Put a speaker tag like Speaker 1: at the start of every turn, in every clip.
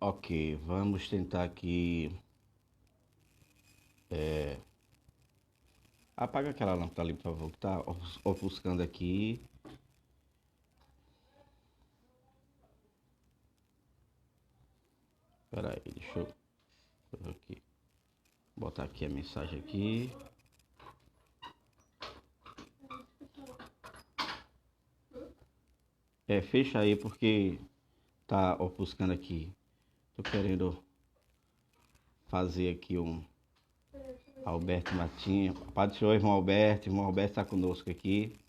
Speaker 1: Ok, vamos tentar aqui. Apaga aquela lâmpada ali, por favor, que tá ofuscando aqui. Pera aí, deixa eu aqui. Botar aqui a mensagem aqui. Fecha aí porque tá ofuscando aqui. Tô querendo fazer aqui um Alberto Matinho. Paz do Senhor, irmão Alberto. Irmão Alberto está conosco aqui.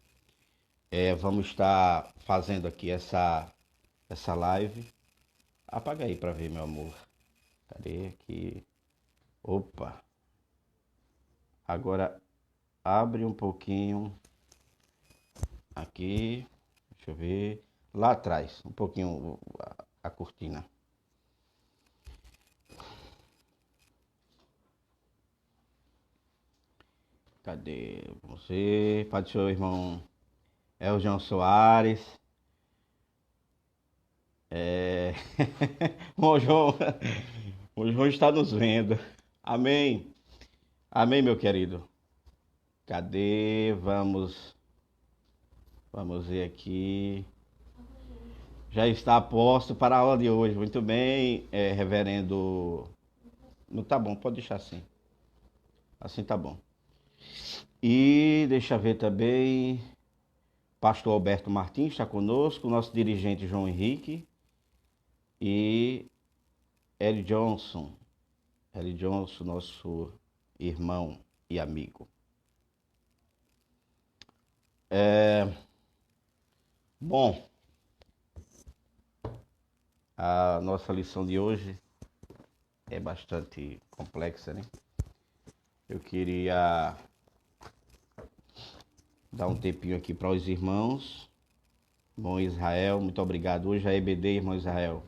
Speaker 1: Vamos estar fazendo aqui essa live. Apaga aí pra ver, meu amor. Cadê aqui? Opa. Agora abre um pouquinho aqui. Deixa eu ver. Lá atrás, um pouquinho a cortina. Cadê você? Pode ser o irmão Eljon Soares. Bom, João, o João está nos vendo. Amém. Amém, meu querido. Cadê? Vamos ver aqui. Já está a posto para a aula de hoje. Muito bem, reverendo. Não tá bom, pode deixar assim. Assim tá bom. E deixa eu ver também. Pastor Alberto Martins está conosco, nosso dirigente João Henrique e Eli Johnson. Eli Johnson, nosso irmão e amigo. Bom, a nossa lição de hoje é bastante complexa, né? Eu queria dar um tempinho aqui para os irmãos. Irmão Israel, muito obrigado. Hoje é EBD, irmão Israel.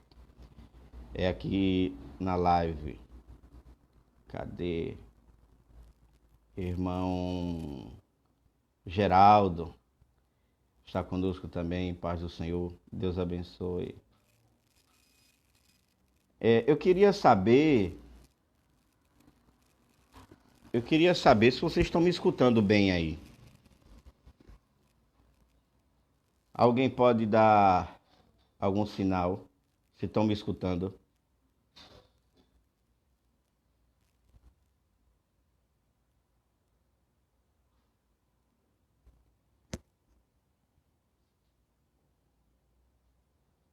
Speaker 1: É aqui na live. Cadê? Irmão Geraldo está conosco também, paz do Senhor. Deus abençoe. Eu queria saber se vocês estão me escutando bem aí. Alguém pode dar algum sinal se estão me escutando?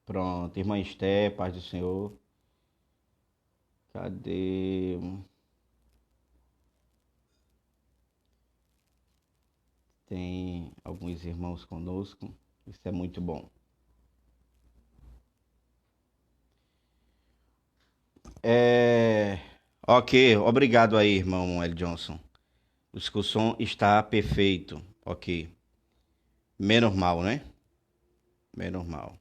Speaker 1: Pronto, irmã Esté, paz do Senhor. Cadê? Tem alguns irmãos conosco. Isso é muito bom. Ok, obrigado aí, irmão L. Johnson. O som está perfeito. Ok. Menos mal, né? Menos mal.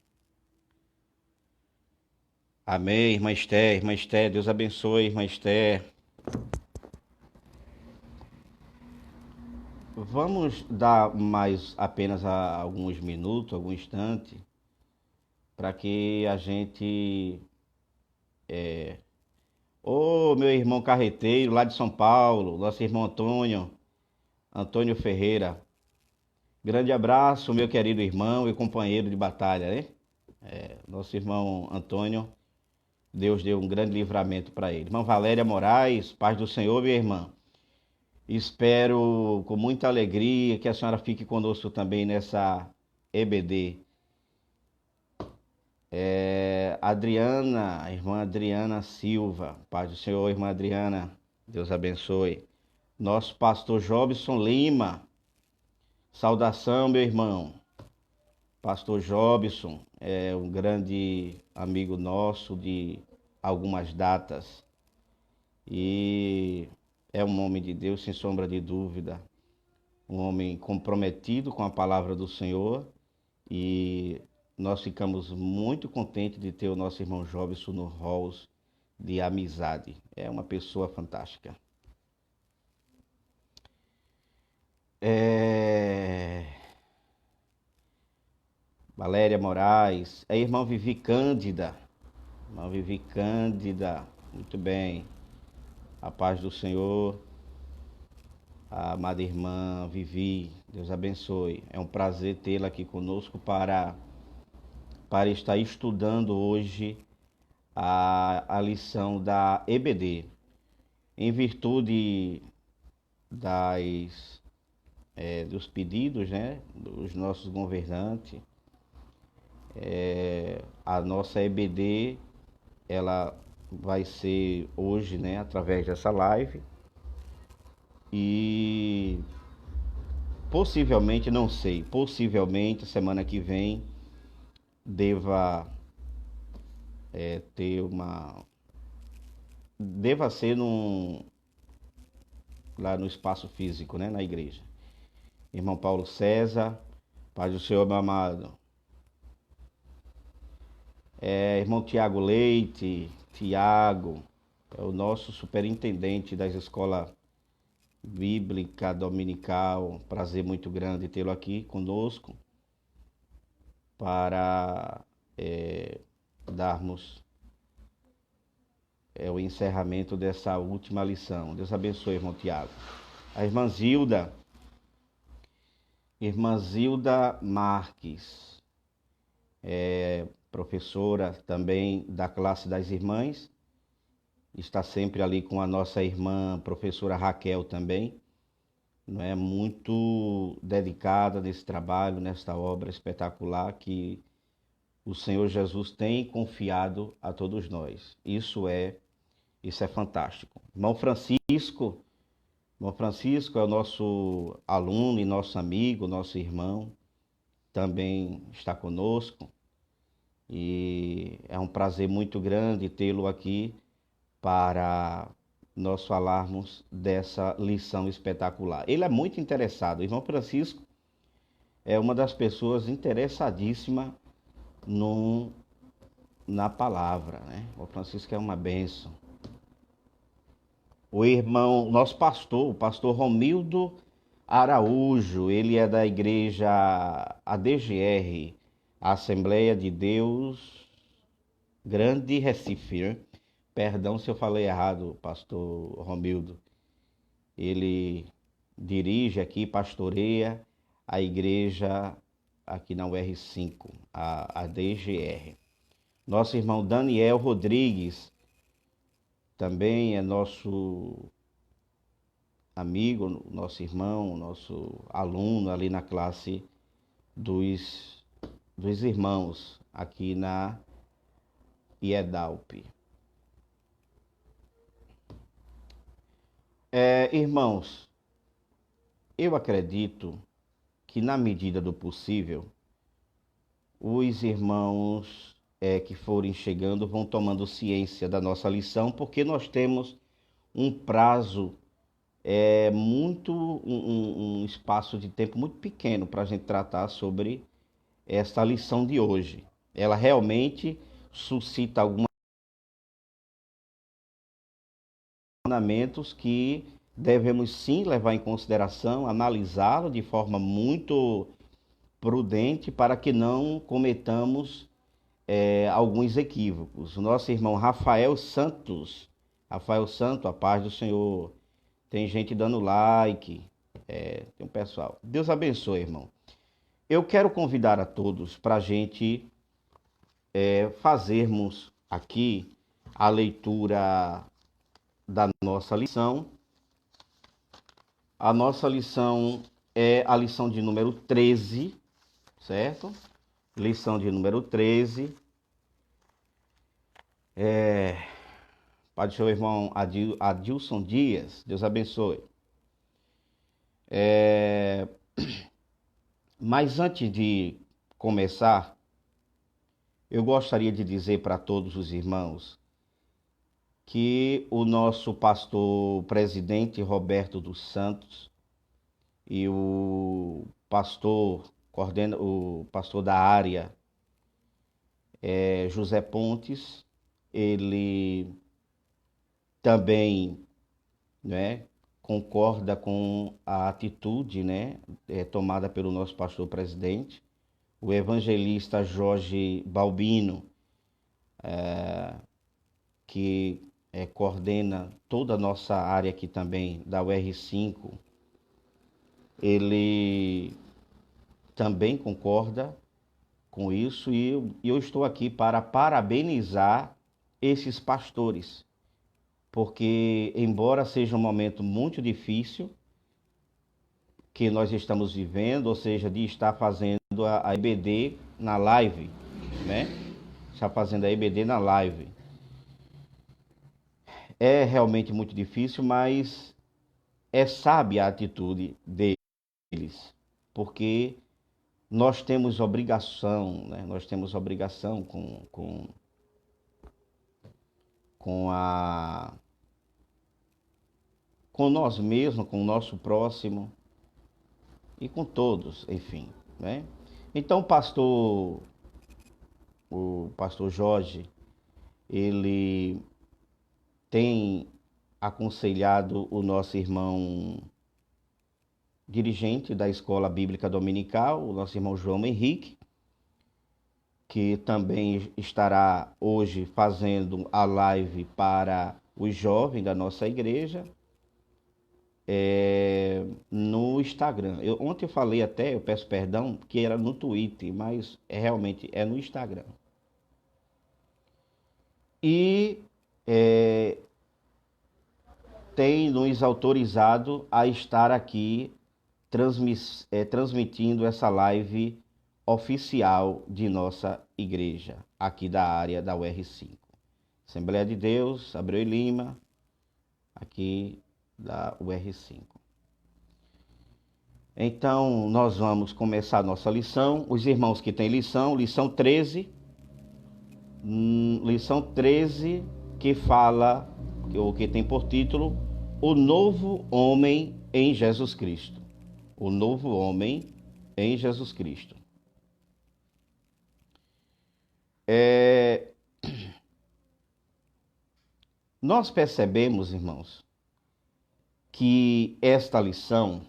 Speaker 1: Amém, irmã Esther. Irmã Esther, Deus abençoe, irmã Esther. Vamos dar mais apenas alguns minutos, algum instante, para que a gente. Ô, meu irmão carreteiro lá de São Paulo, nosso irmão Antônio Ferreira. Grande abraço, meu querido irmão e companheiro de batalha, né? Nosso irmão Antônio, Deus deu um grande livramento para ele. Irmã Valéria Moraes, paz do Senhor, minha irmã. Espero com muita alegria que a senhora fique conosco também nessa EBD. Adriana, irmã Adriana Silva, paz do Senhor, irmã Adriana, Deus abençoe. Nosso pastor Jobson Lima, saudação, meu irmão. Pastor Jobson é um grande amigo nosso de algumas datas e é um homem de Deus, sem sombra de dúvida. Um homem comprometido com a palavra do Senhor e nós ficamos muito contentes de ter o nosso irmão Jobson no halls de amizade. É uma pessoa fantástica. Valéria Moraes, a irmã Vivi Cândida, Irmã Vivi Cândida, muito bem. A paz do Senhor. A amada irmã Vivi, Deus abençoe. É um prazer tê-la aqui conosco para estar estudando hoje a lição da EBD. Em virtude dos pedidos, né, dos nossos governantes, a nossa EBD, ela vai ser hoje, né, através dessa live. E possivelmente, não sei, possivelmente semana que vem deva ter deva ser lá no espaço físico, né, na igreja. Irmão Paulo César, paz do Senhor, meu amado. Irmão Tiago Leite, Tiago, é o nosso superintendente das escolas bíblica dominical. Prazer muito grande tê-lo aqui conosco para darmos o encerramento dessa última lição. Deus abençoe, irmão Tiago. A irmã Zilda Marques, professora também da classe das irmãs, está sempre ali com a nossa irmã professora Raquel também, não é, muito dedicada nesse trabalho, nesta obra espetacular que o Senhor Jesus tem confiado a todos nós. Isso é fantástico. Irmão Francisco é o nosso aluno e nosso amigo, nosso irmão, também está conosco. E é um prazer muito grande tê-lo aqui para nós falarmos dessa lição espetacular. Ele é muito interessado. O irmão Francisco é uma das pessoas interessadíssimas na palavra, né? O Francisco é uma bênção. O irmão, nosso pastor, o pastor Romildo Araújo, ele é da igreja ADGR, Assembleia de Deus Grande Recife, né? Perdão se eu falei errado, pastor Romildo. Ele dirige aqui, pastoreia a igreja aqui na UR5, a DGR. Nosso irmão Daniel Rodrigues também é nosso amigo, nosso irmão, nosso aluno ali na classe dos irmãos aqui na IEDALP. Irmãos, eu acredito que na medida do possível, os irmãos que forem chegando vão tomando ciência da nossa lição, porque nós temos um prazo, um espaço de tempo muito pequeno para a gente tratar sobre esta lição de hoje. Ela realmente suscita alguns questionamentos que devemos sim levar em consideração, analisá-lo de forma muito prudente para que não cometamos alguns equívocos. O nosso irmão Rafael Santo, a paz do Senhor. Tem gente dando like, tem um pessoal. Deus abençoe, irmão. Eu quero convidar a todos para a gente fazermos aqui a leitura da nossa lição. A nossa lição é a lição de número 13, certo? Lição de número 13. Pai do Senhor, irmão Adilson Dias, Deus abençoe. Mas antes de começar, eu gostaria de dizer para todos os irmãos que o nosso pastor presidente Roberto dos Santos e o pastor da área José Pontes, ele também, né, concorda com a atitude, né, tomada pelo nosso pastor presidente. O evangelista Jorge Balbino, que coordena toda a nossa área aqui também da UR5, ele também concorda com isso e eu estou aqui para parabenizar esses pastores, porque embora seja um momento muito difícil que nós estamos vivendo, ou seja, de estar fazendo a EBD na live, né? Está fazendo a EBD na live. É realmente muito difícil, mas é sábia a atitude deles, porque nós temos obrigação, né? Nós temos obrigação com nós mesmos, com o nosso próximo e com todos, enfim, né? Então, o pastor Jorge, ele tem aconselhado o nosso irmão dirigente da Escola Bíblica Dominical, o nosso irmão João Henrique, que também estará hoje fazendo a live para os jovens da nossa igreja, no Instagram. Ontem eu falei até, eu peço perdão, que era no Twitter, mas realmente é no Instagram. E tem nos autorizado a estar aqui transmitindo essa live oficial de nossa igreja, aqui da área da UR5. Assembleia de Deus, Abreu e Lima, aqui da UR5. Então, nós vamos começar a nossa lição. Os irmãos que têm lição 13, que fala, ou que tem por título, O Novo Homem em Jesus Cristo. O Novo Homem em Jesus Cristo. Nós percebemos, irmãos, que esta lição,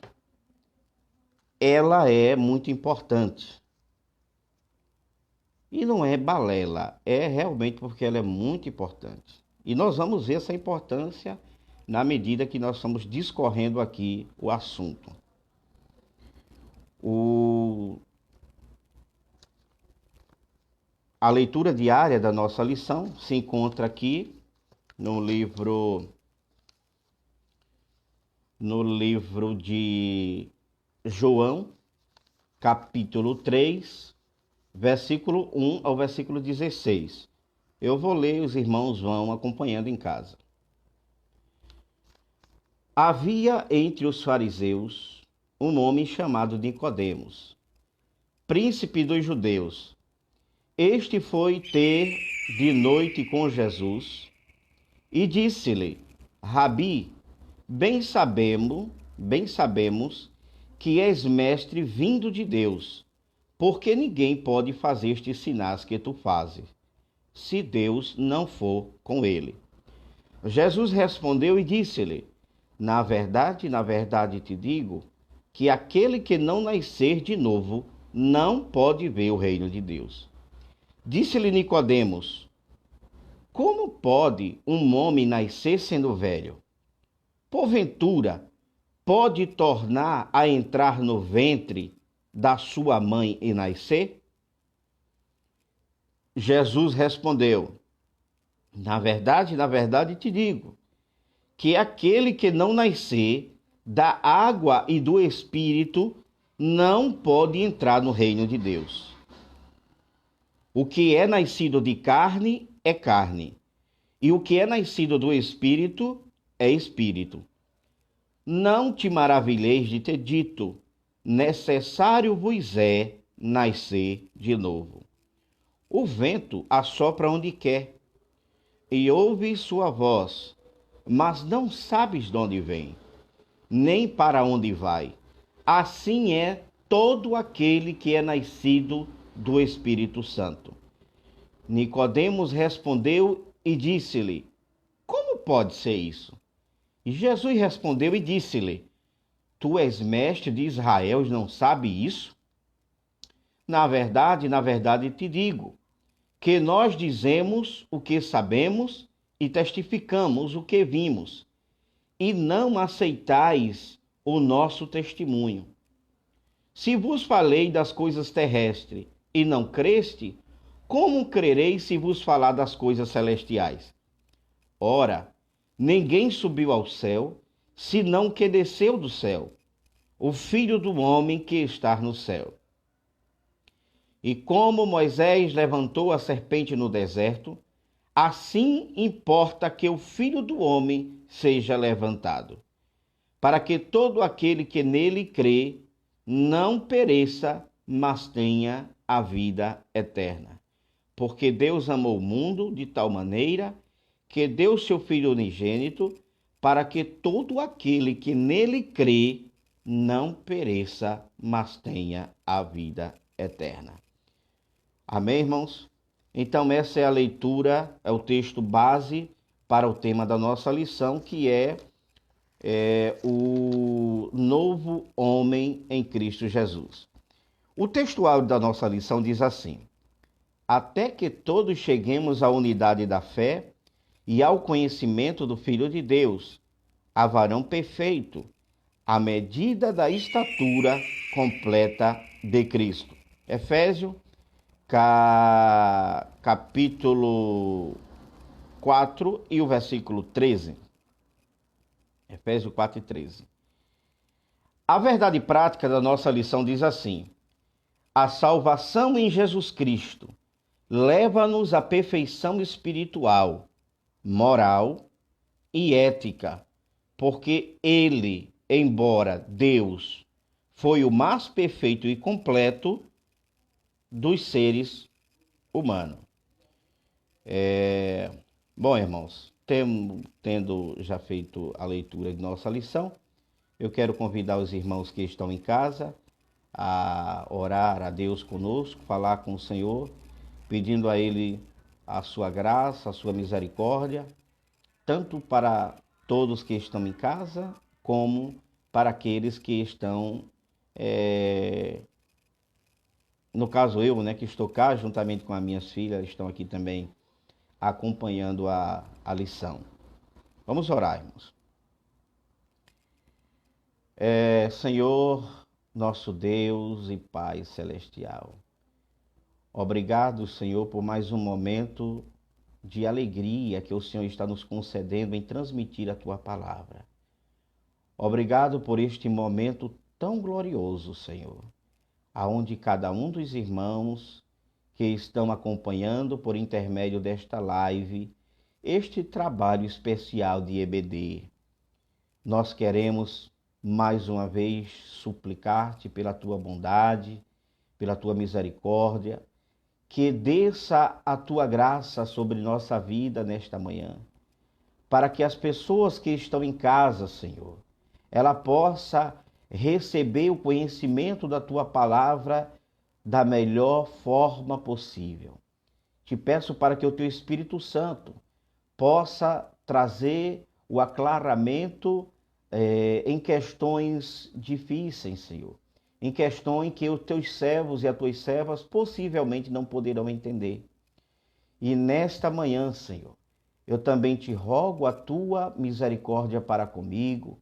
Speaker 1: ela é muito importante. E não é balela, é realmente porque ela é muito importante. E nós vamos ver essa importância na medida que nós estamos discorrendo aqui o assunto. A leitura diária da nossa lição se encontra aqui no livro de João, capítulo 3, versículo 1 ao versículo 16. Eu vou ler, os irmãos vão acompanhando em casa. Havia entre os fariseus um homem chamado Nicodemos, príncipe dos judeus. Este foi ter de noite com Jesus e disse-lhe: Rabi, bem sabemos que és mestre vindo de Deus, porque ninguém pode fazer estes sinais que tu fazes, se Deus não for com ele. Jesus respondeu e disse-lhe: na verdade te digo, que aquele que não nascer de novo não pode ver o reino de Deus. Disse-lhe Nicodemos: como pode um homem nascer sendo velho? Porventura, pode tornar a entrar no ventre da sua mãe e nascer? Jesus respondeu: na verdade te digo, que aquele que não nascer da água e do Espírito não pode entrar no reino de Deus. O que é nascido de carne é carne, e o que é nascido do Espírito é espírito. Não te maravilheis de ter dito: necessário vos é nascer de novo. O vento assopra onde quer, e ouves sua voz, mas não sabes de onde vem, nem para onde vai. Assim é todo aquele que é nascido do Espírito Santo. Nicodemos respondeu e disse-lhe: como pode ser isso? E Jesus respondeu e disse-lhe: tu és mestre de Israel e não sabe isso? Na verdade te digo, que nós dizemos o que sabemos e testificamos o que vimos, e não aceitais o nosso testemunho. Se vos falei das coisas terrestres e não creste, como crereis se vos falar das coisas celestiais? Ora, ninguém subiu ao céu, senão que desceu do céu, o Filho do homem que está no céu. E como Moisés levantou a serpente no deserto, assim importa que o Filho do homem seja levantado, para que todo aquele que nele crê não pereça, mas tenha a vida eterna. Porque Deus amou o mundo de tal maneira que deu seu Filho unigênito, para que todo aquele que nele crê não pereça, mas tenha a vida eterna. Amém, irmãos? Então, essa é a leitura, é o texto base para o tema da nossa lição, que é o novo homem em Cristo Jesus. O textual da nossa lição diz assim: até que todos cheguemos à unidade da fé e ao conhecimento do Filho de Deus, a varão perfeito, à medida da estatura completa de Cristo. Efésios, capítulo 4 e o versículo 13. Efésios 4 e 13. A verdade prática da nossa lição diz assim: a salvação em Jesus Cristo leva-nos à perfeição espiritual, moral e ética, porque ele, embora Deus, foi o mais perfeito e completo dos seres humanos. Bom, irmãos, tendo já feito a leitura de nossa lição, eu quero convidar os irmãos que estão em casa a orar a Deus conosco, falar com o Senhor, pedindo a Ele a sua graça, a sua misericórdia, tanto para todos que estão em casa, como para aqueles que estão, no caso eu, que estou cá, juntamente com as minhas filhas, estão aqui também acompanhando a lição. Vamos orar, irmãos. Senhor, nosso Deus e Pai celestial, obrigado, Senhor, por mais um momento de alegria que o Senhor está nos concedendo em transmitir a Tua palavra. Obrigado por este momento tão glorioso, Senhor, aonde cada um dos irmãos que estão acompanhando por intermédio desta live este trabalho especial de EBD. Nós queremos mais uma vez suplicar-te pela tua bondade, pela tua misericórdia, que desça a tua graça sobre nossa vida nesta manhã, para que as pessoas que estão em casa, Senhor, ela possa receber o conhecimento da tua palavra da melhor forma possível. Te peço para que o teu Espírito Santo possa trazer o aclaramento em questões difíceis, Senhor, em questões que os teus servos e as tuas servas possivelmente não poderão entender. E nesta manhã, Senhor, eu também te rogo a tua misericórdia para comigo,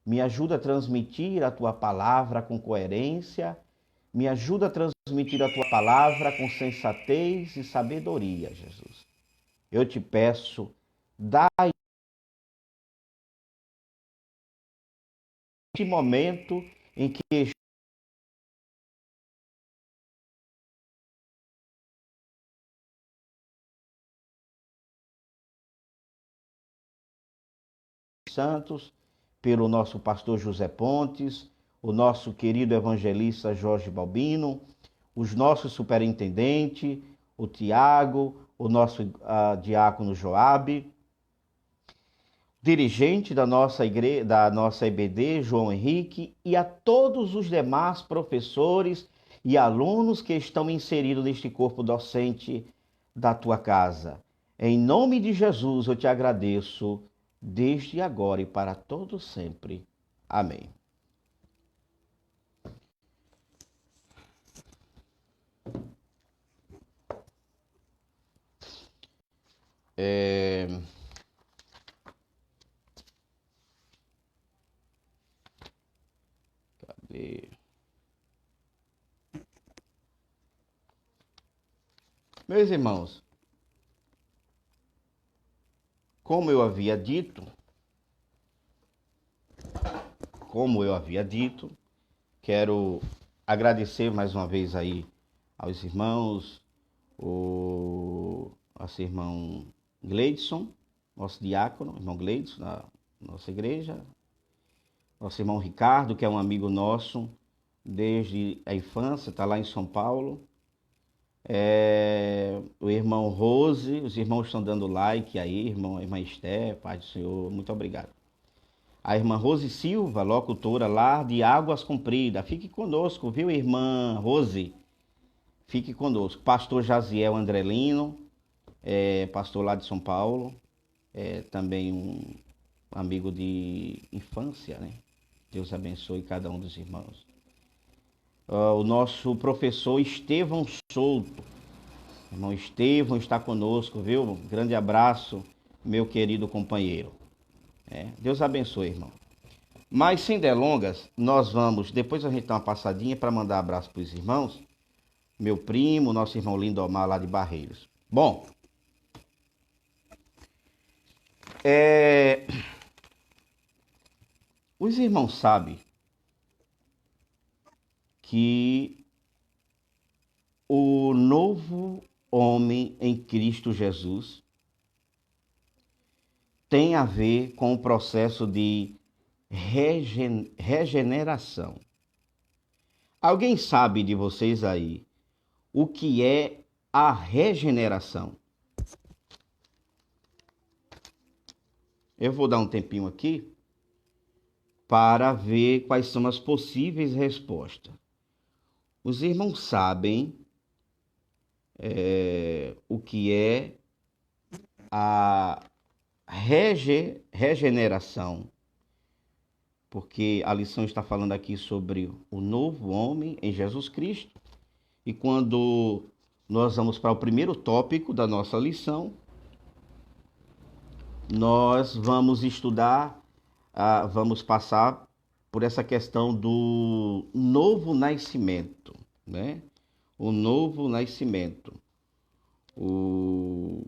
Speaker 1: me ajuda a transmitir a tua palavra com coerência, me ajuda a transmitir a tua palavra com sensatez e sabedoria, Jesus. Eu te peço, dá este momento em que santos, pelo nosso pastor José Pontes, o nosso querido evangelista Jorge Balbino, os nossos superintendentes, o Tiago, o nosso diácono Joabe, dirigente da nossa igreja, da nossa EBD, João Henrique, e a todos os demais professores e alunos que estão inseridos neste corpo docente da tua casa. Em nome de Jesus eu te agradeço, desde agora e para todo sempre. Amém. É... Cadê? Meus irmãos, como eu havia dito, quero agradecer mais uma vez aí aos irmãos, nosso irmão Gleidson, nosso diácono, irmão Gleidson, da nossa igreja, nosso irmão Ricardo, que é um amigo nosso desde a infância, está lá em São Paulo, o irmão Rose, os irmãos estão dando like aí, irmã Esté, Pai do Senhor, muito obrigado. A irmã Rose Silva, locutora lá de Águas Compridas. Fique conosco, viu, irmã Rose? Fique conosco. Pastor Jaziel Andrelino, pastor lá de São Paulo, também um amigo de infância, né? Deus abençoe cada um dos irmãos. O nosso professor Estevão Souto. Irmão Estevão está conosco, viu? Um grande abraço, meu querido companheiro. Deus abençoe, irmão. Mas sem delongas, nós vamos, depois a gente dá uma passadinha para mandar abraço para os irmãos. Meu primo, nosso irmão Lindomar lá de Barreiros. Bom, os irmãos sabem que o novo homem em Cristo Jesus tem a ver com o processo de regeneração. Alguém sabe de vocês aí o que é a regeneração? Eu vou dar um tempinho aqui para ver quais são as possíveis respostas. Os irmãos sabem o que é a regeneração, porque a lição está falando aqui sobre o novo homem em Jesus Cristo. E quando nós vamos para o primeiro tópico da nossa lição, nós vamos estudar, vamos passar por essa questão do novo nascimento, né? O novo nascimento, o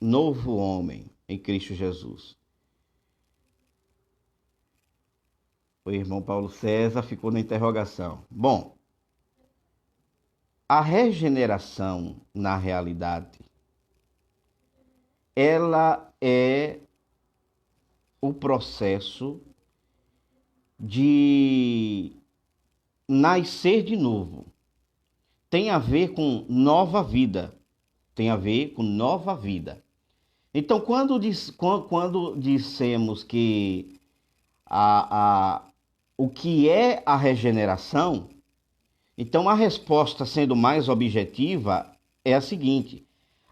Speaker 1: novo homem em Cristo Jesus. O irmão Paulo César ficou na interrogação. Bom, a regeneração, na realidade, ela é o processo de nascer de novo. Tem a ver com nova vida. Tem a ver com nova vida. Então, quando dissemos que o que é a regeneração, então a resposta, sendo mais objetiva, é a seguinte: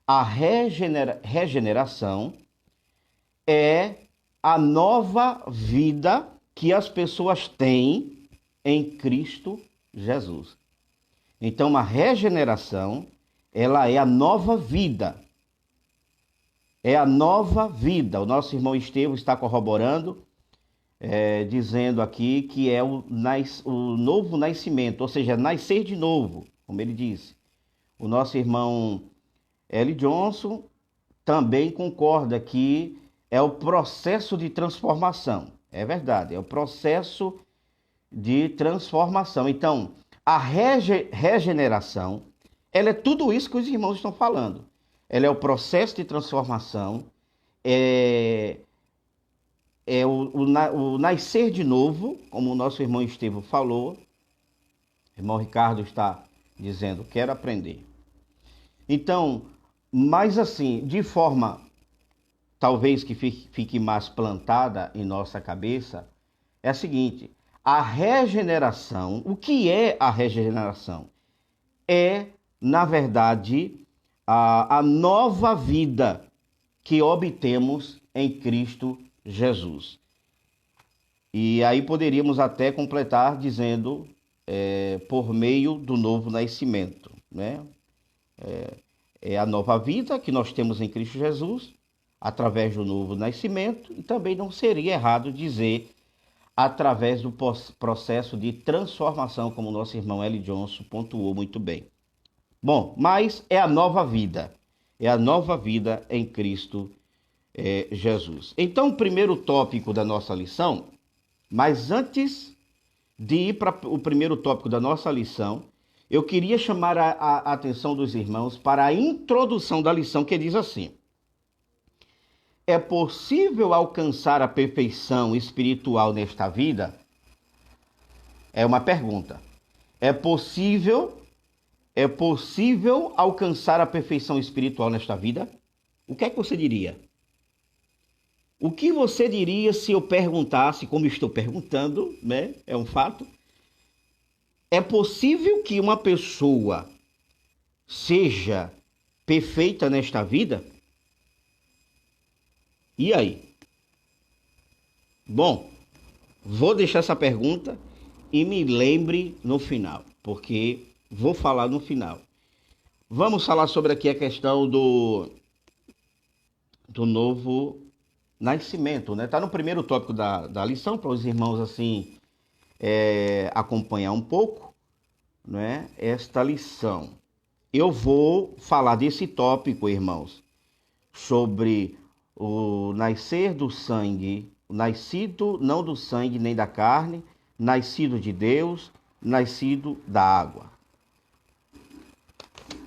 Speaker 1: a regeneração é a nova vida que as pessoas têm em Cristo Jesus. Então, a regeneração, ela é a nova vida. É a nova vida. O nosso irmão Estevão está corroborando, dizendo aqui que é o novo nascimento, ou seja, nascer de novo, como ele disse. O nosso irmão L. Johnson também concorda que é o processo de transformação. É verdade, é o processo de transformação. Então, a regeneração, ela é tudo isso que os irmãos estão falando. Ela é o processo de transformação, o nascer de novo, como o nosso irmão Estevão falou. O irmão Ricardo está dizendo, quero aprender. Então, mas assim, de forma talvez que fique mais plantada em nossa cabeça, é a seguinte: a regeneração, o que é a regeneração? É, na verdade, a nova vida que obtemos em Cristo Jesus. E aí poderíamos até completar dizendo por meio do novo nascimento, né? é a nova vida que nós temos em Cristo Jesus, através do novo nascimento, e também não seria errado dizer através do processo de transformação, como nosso irmão L. Johnson pontuou muito bem. Bom, mas é a nova vida. É a nova vida em Cristo Jesus. Então, o primeiro tópico da nossa lição, mas antes de ir para o primeiro tópico da nossa lição, eu queria chamar a atenção dos irmãos para a introdução da lição, que diz assim: é possível alcançar a perfeição espiritual nesta vida? É uma pergunta. É possível alcançar a perfeição espiritual nesta vida? O que é que você diria? O que você diria se eu perguntasse, como estou perguntando, né? É um fato. É possível que uma pessoa seja perfeita nesta vida? E aí? Bom, vou deixar essa pergunta e me lembre no final, porque vou falar no final. Vamos falar sobre aqui a questão do novo nascimento, né? Tá no primeiro tópico da lição, para os irmãos assim acompanhar um pouco, né? Esta lição. Eu vou falar desse tópico, irmãos, sobre o nascer do sangue, o nascido não do sangue nem da carne, nascido de Deus, nascido da água.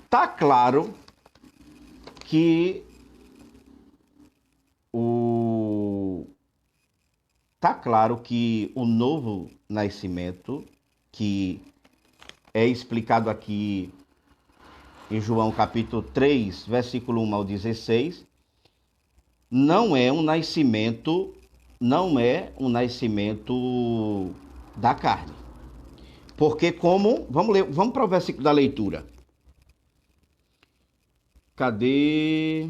Speaker 1: Tá claro que o novo nascimento, que é explicado aqui em João capítulo 3, versículo 1 ao 16, não é um nascimento da carne. Porque vamos para o versículo da leitura. Cadê?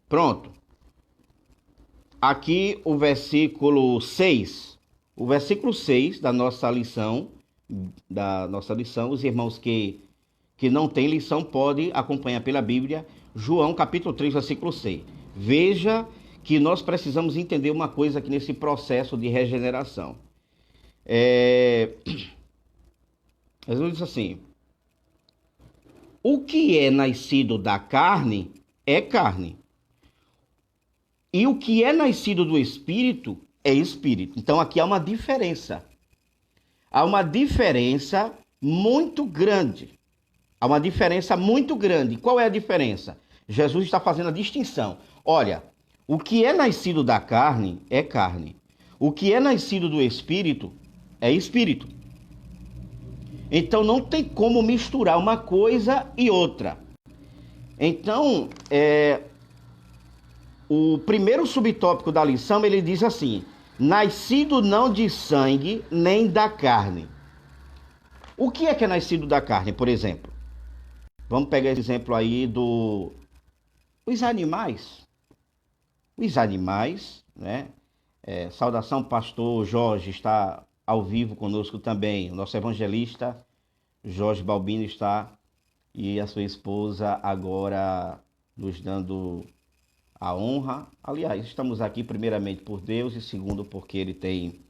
Speaker 1: Pronto. Aqui o versículo 6. O versículo 6 da nossa lição, os irmãos que não têm lição podem acompanhar pela Bíblia, João capítulo 3, versículo 6. Veja que nós precisamos entender uma coisa aqui nesse processo de regeneração. Jesus diz assim: o que é nascido da carne é carne. E o que é nascido do Espírito é Espírito. Então aqui há uma diferença. Há uma diferença muito grande. Há uma diferença muito grande. Qual é a diferença? Jesus está fazendo a distinção. Olha, o que é nascido da carne é carne. O que é nascido do Espírito é Espírito. Então não tem como misturar uma coisa e outra. Então, o primeiro subtópico da lição, ele diz assim: nascido não de sangue nem da carne. O que é nascido da carne, por exemplo? Vamos pegar esse exemplo aí os animais. Os animais, né? Saudação, pastor Jorge está ao vivo conosco também. O nosso evangelista Jorge Balbino está, e a sua esposa agora nos dando a honra. Aliás, estamos aqui primeiramente por Deus e segundo porque Ele tem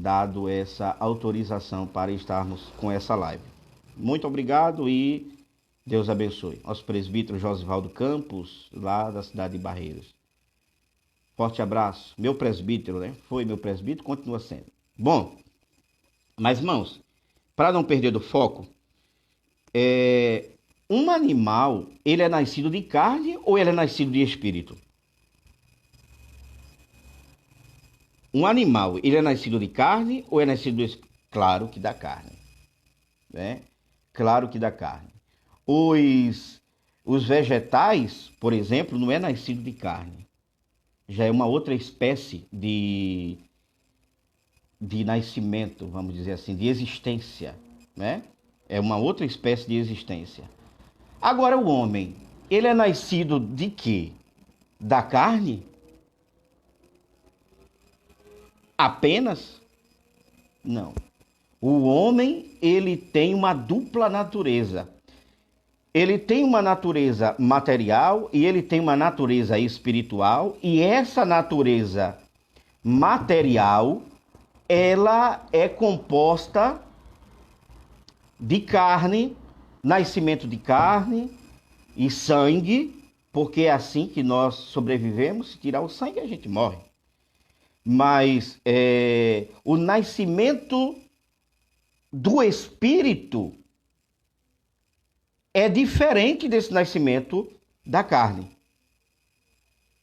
Speaker 1: dado essa autorização para estarmos com essa live. Muito obrigado e Deus abençoe. Nosso presbítero Josivaldo Campos, lá da cidade de Barreiros. Forte abraço. Meu presbítero, né? Foi meu presbítero, continua sendo. Bom, mas irmãos, para não perder do foco, um animal, ele é nascido de carne ou ele é nascido de espírito? Um animal, ele é nascido de carne ou é nascido de espírito? Claro que da carne, né? Claro que da carne. Os vegetais, por exemplo, não é nascido de carne. Já é uma outra espécie de nascimento, vamos dizer assim, de existência, né? É uma outra espécie de existência. Agora o homem, ele é nascido de quê? Da carne? Apenas? Não. O homem, ele tem uma dupla natureza. ele tem uma natureza material e ele tem uma natureza espiritual, e essa natureza material, ela é composta de carne, nascimento de carne e sangue, porque é assim que nós sobrevivemos. Se tirar o sangue, a gente morre. Mas o nascimento do espírito é diferente desse nascimento da carne.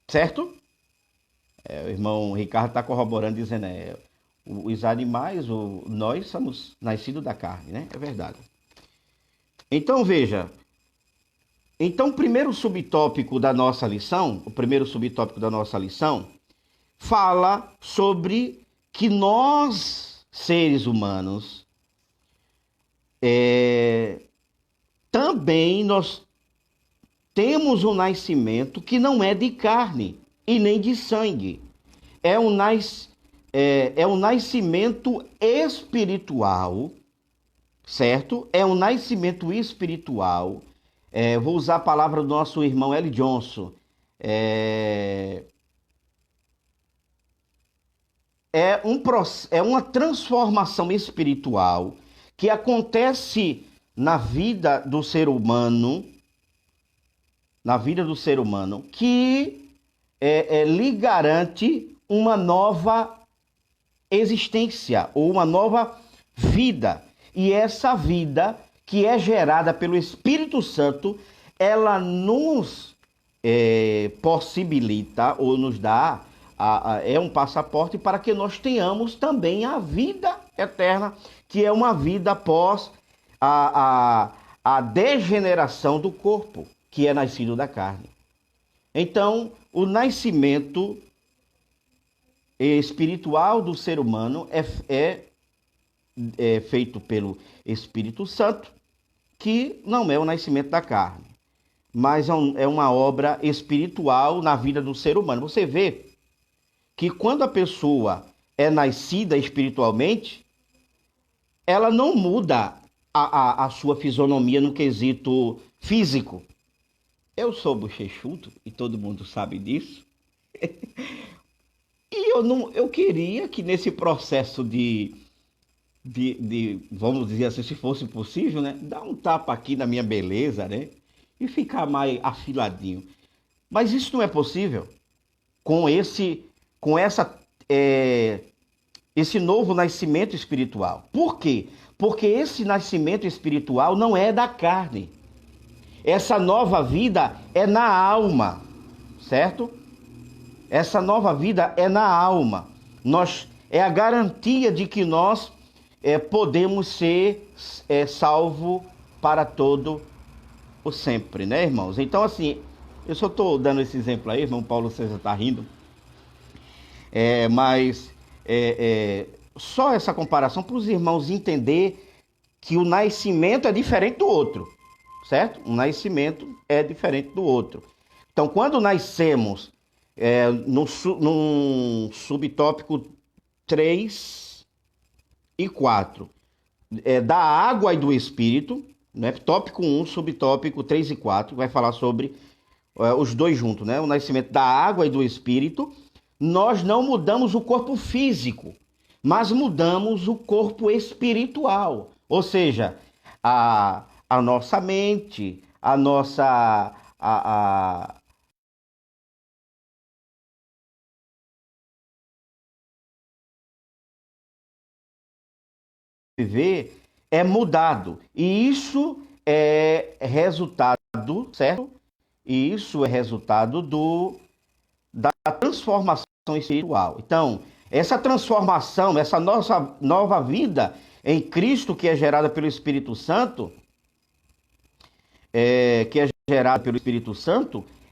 Speaker 1: Certo? O irmão Ricardo está corroborando, dizendo, os animais, nós somos nascidos da carne, né? É verdade. Então, veja. Então, o primeiro subtópico da nossa lição, fala sobre que nós, seres humanos, também nós temos um nascimento que não é de carne e nem de sangue. É um nascimento espiritual, certo? É um nascimento espiritual. Vou usar a palavra do nosso irmão L. Johnson. É uma transformação espiritual que acontece na vida do ser humano, que lhe garante uma nova existência ou uma nova vida. E essa vida que é gerada pelo Espírito Santo, ela nos possibilita ou nos dá um passaporte para que nós tenhamos também a vida eterna, que é uma vida após a degeneração do corpo, que é nascido da carne. Então, o nascimento espiritual do ser humano é feito pelo Espírito Santo, que não é o nascimento da carne, mas é uma obra espiritual na vida do ser humano. Você vê que quando a pessoa é nascida espiritualmente, ela não muda a sua fisionomia no quesito físico. Eu sou bochechudo e todo mundo sabe disso. E eu queria que nesse processo de vamos dizer assim, se fosse possível, né, dar um tapa aqui na minha beleza, né, e ficar mais afiladinho. Mas isso não é possível com esse novo nascimento espiritual. Por quê? Porque esse nascimento espiritual não é da carne. Essa nova vida é na alma, certo? Essa nova vida é na alma. É a garantia de que nós podemos ser salvos para todo o sempre, né, irmãos? Então, assim, eu só estou dando esse exemplo aí, irmão Paulo César está rindo, mas só essa comparação para os irmãos entender que o nascimento é diferente do outro, certo? O nascimento é diferente do outro. Então, quando nascemos num subtópico 3 e 4, da água e do espírito, né? Tópico 1, subtópico 3 e 4, vai falar sobre os dois juntos, né? O nascimento da água e do espírito. Nós não mudamos o corpo físico, mas mudamos o corpo espiritual. Ou seja, a nossa mente, a nossa... viver é mudado. E isso é resultado, certo? E isso é resultado da transformação espiritual. Então, essa transformação, essa nossa nova vida em Cristo, que é gerada pelo Espírito Santo,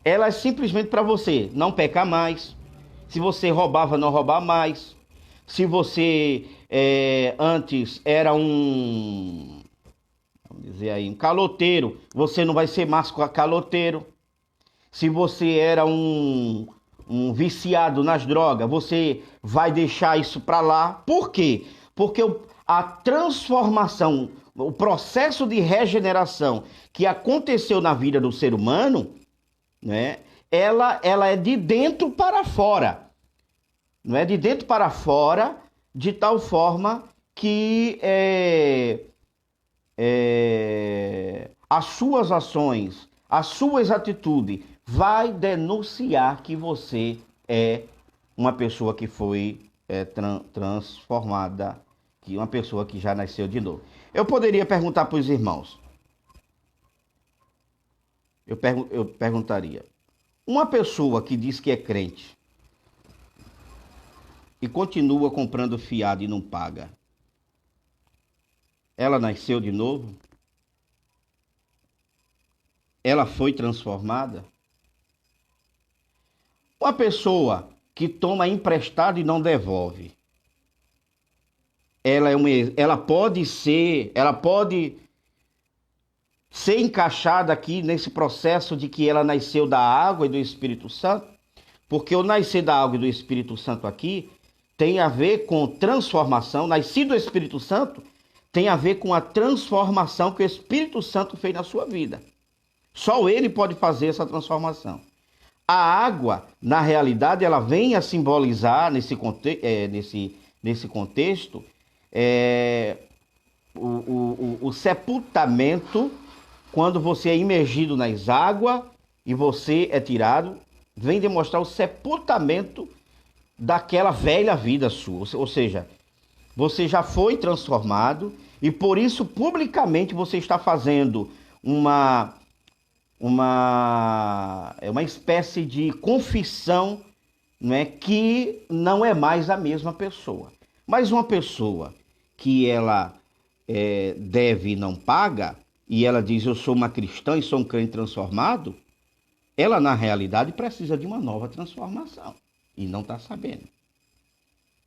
Speaker 1: ela é simplesmente para você não pecar mais. Se você roubava, não roubar mais. Se você antes era vamos dizer aí, um caloteiro, você não vai ser mais caloteiro. Se você era um viciado nas drogas, você vai deixar isso para lá. Por quê? Porque a transformação, o processo de regeneração que aconteceu na vida do ser humano, né, ela é de dentro para fora. Não é de dentro para fora, de tal forma que as suas ações, as suas atitudes vai denunciar que você é uma pessoa que foi transformada, que uma pessoa que já nasceu de novo. Eu poderia perguntar para os irmãos. Eu perguntaria. Uma pessoa que diz que é crente e continua comprando fiado e não paga, ela nasceu de novo? Ela foi transformada? Uma pessoa que toma emprestado e não devolve, ela pode ser encaixada aqui nesse processo de que ela nasceu da água e do Espírito Santo? Porque o nascer da água e do Espírito Santo aqui tem a ver com transformação. Nascer do Espírito Santo tem a ver com a transformação que o Espírito Santo fez na sua vida. Só ele pode fazer essa transformação. A água, na realidade, ela vem a simbolizar nesse contexto o sepultamento. Quando você é imergido nas águas e você é tirado, vem demonstrar o sepultamento daquela velha vida sua. Ou seja, você já foi transformado e por isso publicamente você está fazendo uma espécie de confissão, né, que não é mais a mesma pessoa. Mas uma pessoa que ela deve e não paga, e ela diz, eu sou uma cristã e sou um crente transformado, ela na realidade precisa de uma nova transformação e não está sabendo.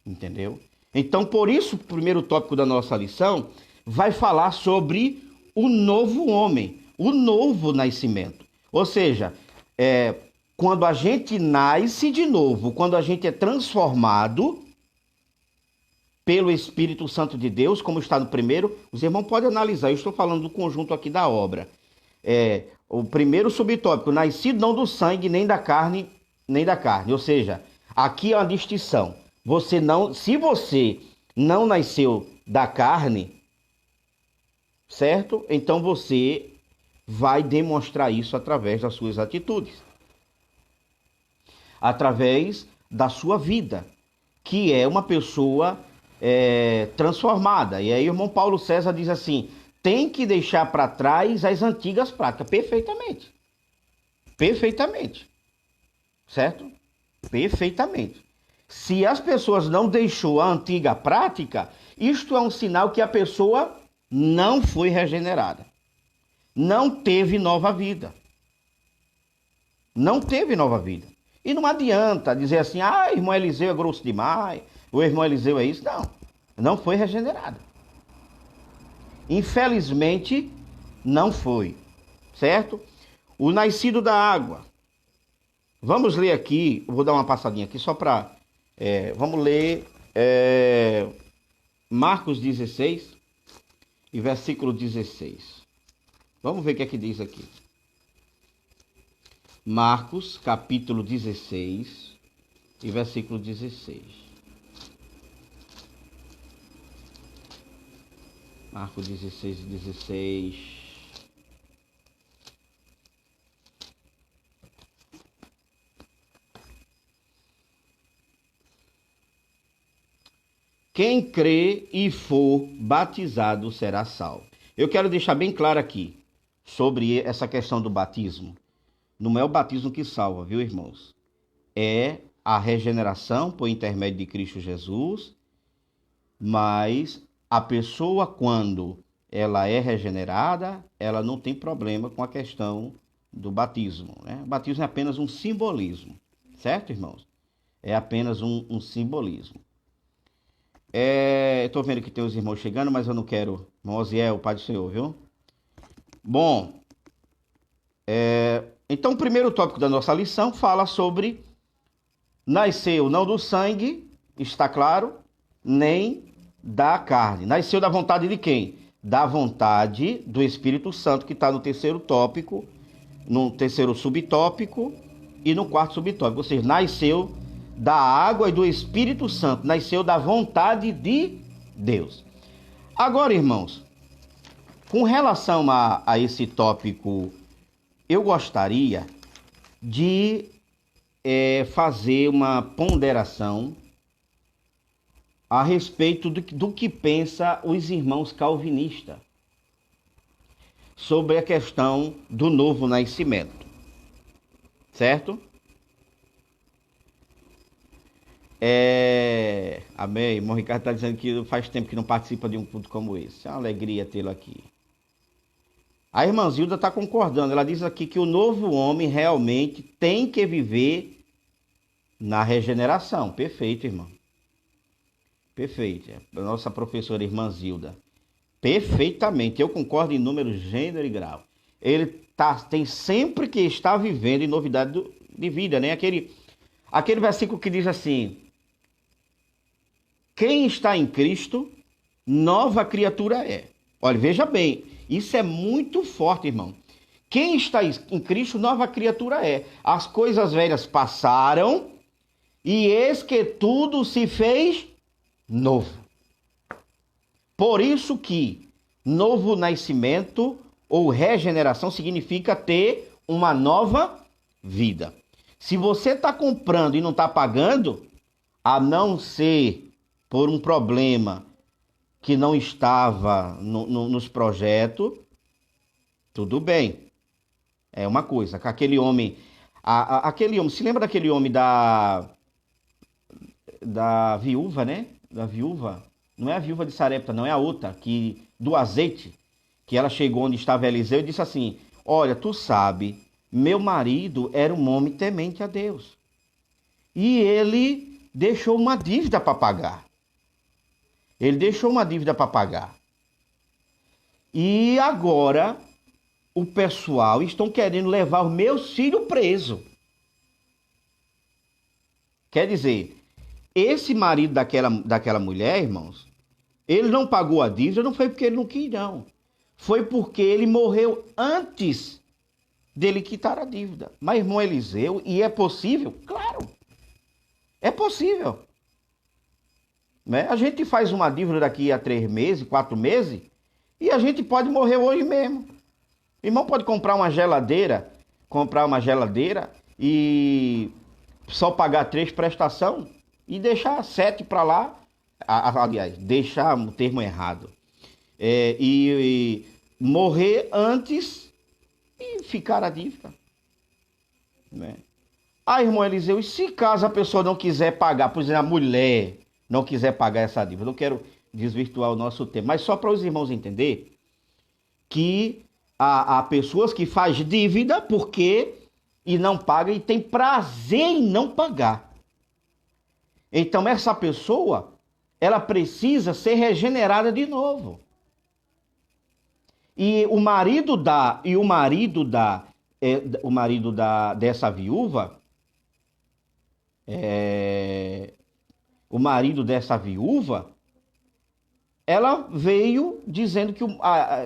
Speaker 1: Entendeu? Então, por isso, o primeiro tópico da nossa lição vai falar sobre o novo homem, o novo nascimento. Ou seja, quando a gente nasce de novo, quando a gente é transformado pelo Espírito Santo de Deus, como está no primeiro, os irmãos podem analisar, eu estou falando do conjunto aqui da obra. O primeiro subtópico, nascido não do sangue, nem da carne. Ou seja, aqui é uma distinção. Se você não nasceu da carne, certo? Então você vai demonstrar isso através das suas atitudes, através da sua vida, que é uma pessoa transformada. E aí o irmão Paulo César diz assim, tem que deixar para trás as antigas práticas. Perfeitamente. Perfeitamente. Certo? Perfeitamente. Se as pessoas não deixou a antiga prática, isto é um sinal que a pessoa não foi regenerada. Não teve nova vida. Não teve nova vida. E não adianta dizer assim, irmão Eliseu é grosso demais, o irmão Eliseu é isso. Não, não foi regenerado. Infelizmente, não foi. Certo? O nascido da água. Vamos ler aqui, vou dar uma passadinha aqui só para... vamos ler Marcos 16 e versículo 16. Vamos ver o que é que diz aqui. Marcos, capítulo 16 e versículo 16. Marcos 16 e 16. Quem crê e for batizado será salvo. Eu quero deixar bem claro aqui sobre essa questão do batismo. Não é o batismo que salva, viu, irmãos? É a regeneração por intermédio de Cristo Jesus, mas a pessoa, quando ela é regenerada, ela não tem problema com a questão do batismo, né? O batismo é apenas um simbolismo, certo, irmãos? É apenas um simbolismo. Estou vendo que tem os irmãos chegando, mas eu não quero. Irmão Osiel, Pai do Senhor, viu? Bom, então o primeiro tópico da nossa lição fala sobre nasceu não do sangue, está claro, nem da carne. Nasceu da vontade de quem? da vontade do Espírito Santo, que está no terceiro tópico, no terceiro subtópico e no quarto subtópico. Ou seja, nasceu da água e do Espírito Santo, nasceu da vontade de Deus. Agora, irmãos, com relação a esse tópico, eu gostaria de fazer uma ponderação a respeito do que pensa os irmãos calvinistas sobre a questão do novo nascimento, certo? Amém. Irmão Ricardo está dizendo que faz tempo que não participa de um culto como esse. É uma alegria tê-lo aqui. A irmã Zilda está concordando. Ela diz aqui que o novo homem realmente tem que viver na regeneração. Perfeito, irmão. Perfeito. A nossa professora irmã Zilda. Perfeitamente. Eu concordo em número, gênero e grau. Ele tem sempre que estar vivendo em novidade de vida, né? Aquele versículo que diz assim: quem está em Cristo, nova criatura é. Olha, veja bem, isso é muito forte, irmão. Quem está em Cristo, nova criatura é. As coisas velhas passaram e eis que tudo se fez novo. Por isso que novo nascimento ou regeneração significa ter uma nova vida. Se você está comprando e não está pagando, a não ser por um problema que não estava nos projetos, tudo bem. É uma coisa. Aquele homem, se lembra daquele homem da viúva, né? Da viúva, não é a viúva de Sarepta, não é a outra, do azeite, que ela chegou onde estava Eliseu e disse assim: olha, tu sabe, meu marido era um homem temente a Deus. E ele deixou uma dívida para pagar. E agora o pessoal estão querendo levar os meus filhos preso. Quer dizer, esse marido daquela mulher, irmãos, ele não pagou a dívida, não foi porque ele não quis, não. Foi porque ele morreu antes dele quitar a dívida. Mas, irmão Eliseu, e é possível? Claro, é possível. Né? A gente faz uma dívida daqui a 3 meses, 4 meses, e a gente pode morrer hoje mesmo. O irmão pode comprar uma geladeira e só pagar 3 prestações e deixar 7 para lá. Aliás, deixar o termo errado. E morrer antes e ficar a dívida. Né? Irmão Eliseu, e se caso a pessoa não quiser pagar, por exemplo, a mulher não quiser pagar essa dívida? Eu não quero desvirtuar o nosso tema, mas só para os irmãos entenderem que há pessoas que fazem dívida e não pagam e tem prazer em não pagar. Então essa pessoa, ela precisa ser regenerada de novo. E o marido dessa viúva, ela veio dizendo que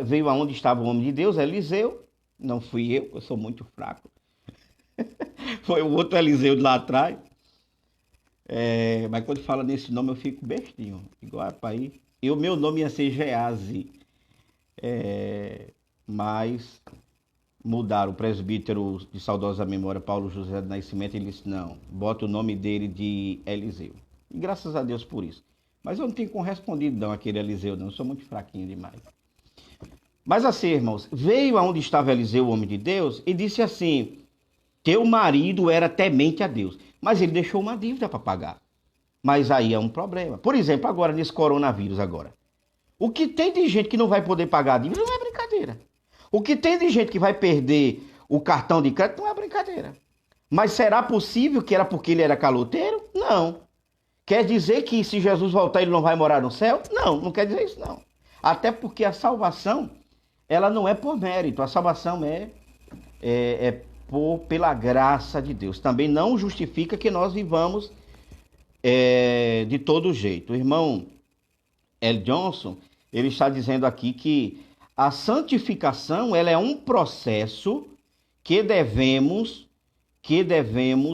Speaker 1: veio aonde estava o homem de Deus, Eliseu. Não fui eu sou muito fraco. Foi o outro Eliseu de lá atrás. Mas quando fala nesse nome eu fico bestinho. Igual rapaz. E o meu nome ia ser Geazi. Mas mudaram. O presbítero de saudosa memória, Paulo José do Nascimento, ele disse: não, bota o nome dele de Eliseu. E graças a Deus por isso. Mas eu não tenho correspondido não aquele Eliseu, não. Eu sou muito fraquinho demais. Mas assim, irmãos, veio aonde estava Eliseu, o homem de Deus, e disse assim: teu marido era temente a Deus, mas ele deixou uma dívida para pagar. Mas aí é um problema. Por exemplo, agora, nesse coronavírus agora. O que tem de gente que não vai poder pagar a dívida não é brincadeira. O que tem de gente que vai perder o cartão de crédito não é brincadeira. Mas será possível que era porque ele era caloteiro? Não. Quer dizer que se Jesus voltar ele não vai morar no céu? Não, não quer dizer isso não. Até porque a salvação, ela não é por mérito. A salvação pela graça de Deus. Também não justifica que nós vivamos de todo jeito. O irmão L. Johnson, ele está dizendo aqui que a santificação, ela é um processo que devemos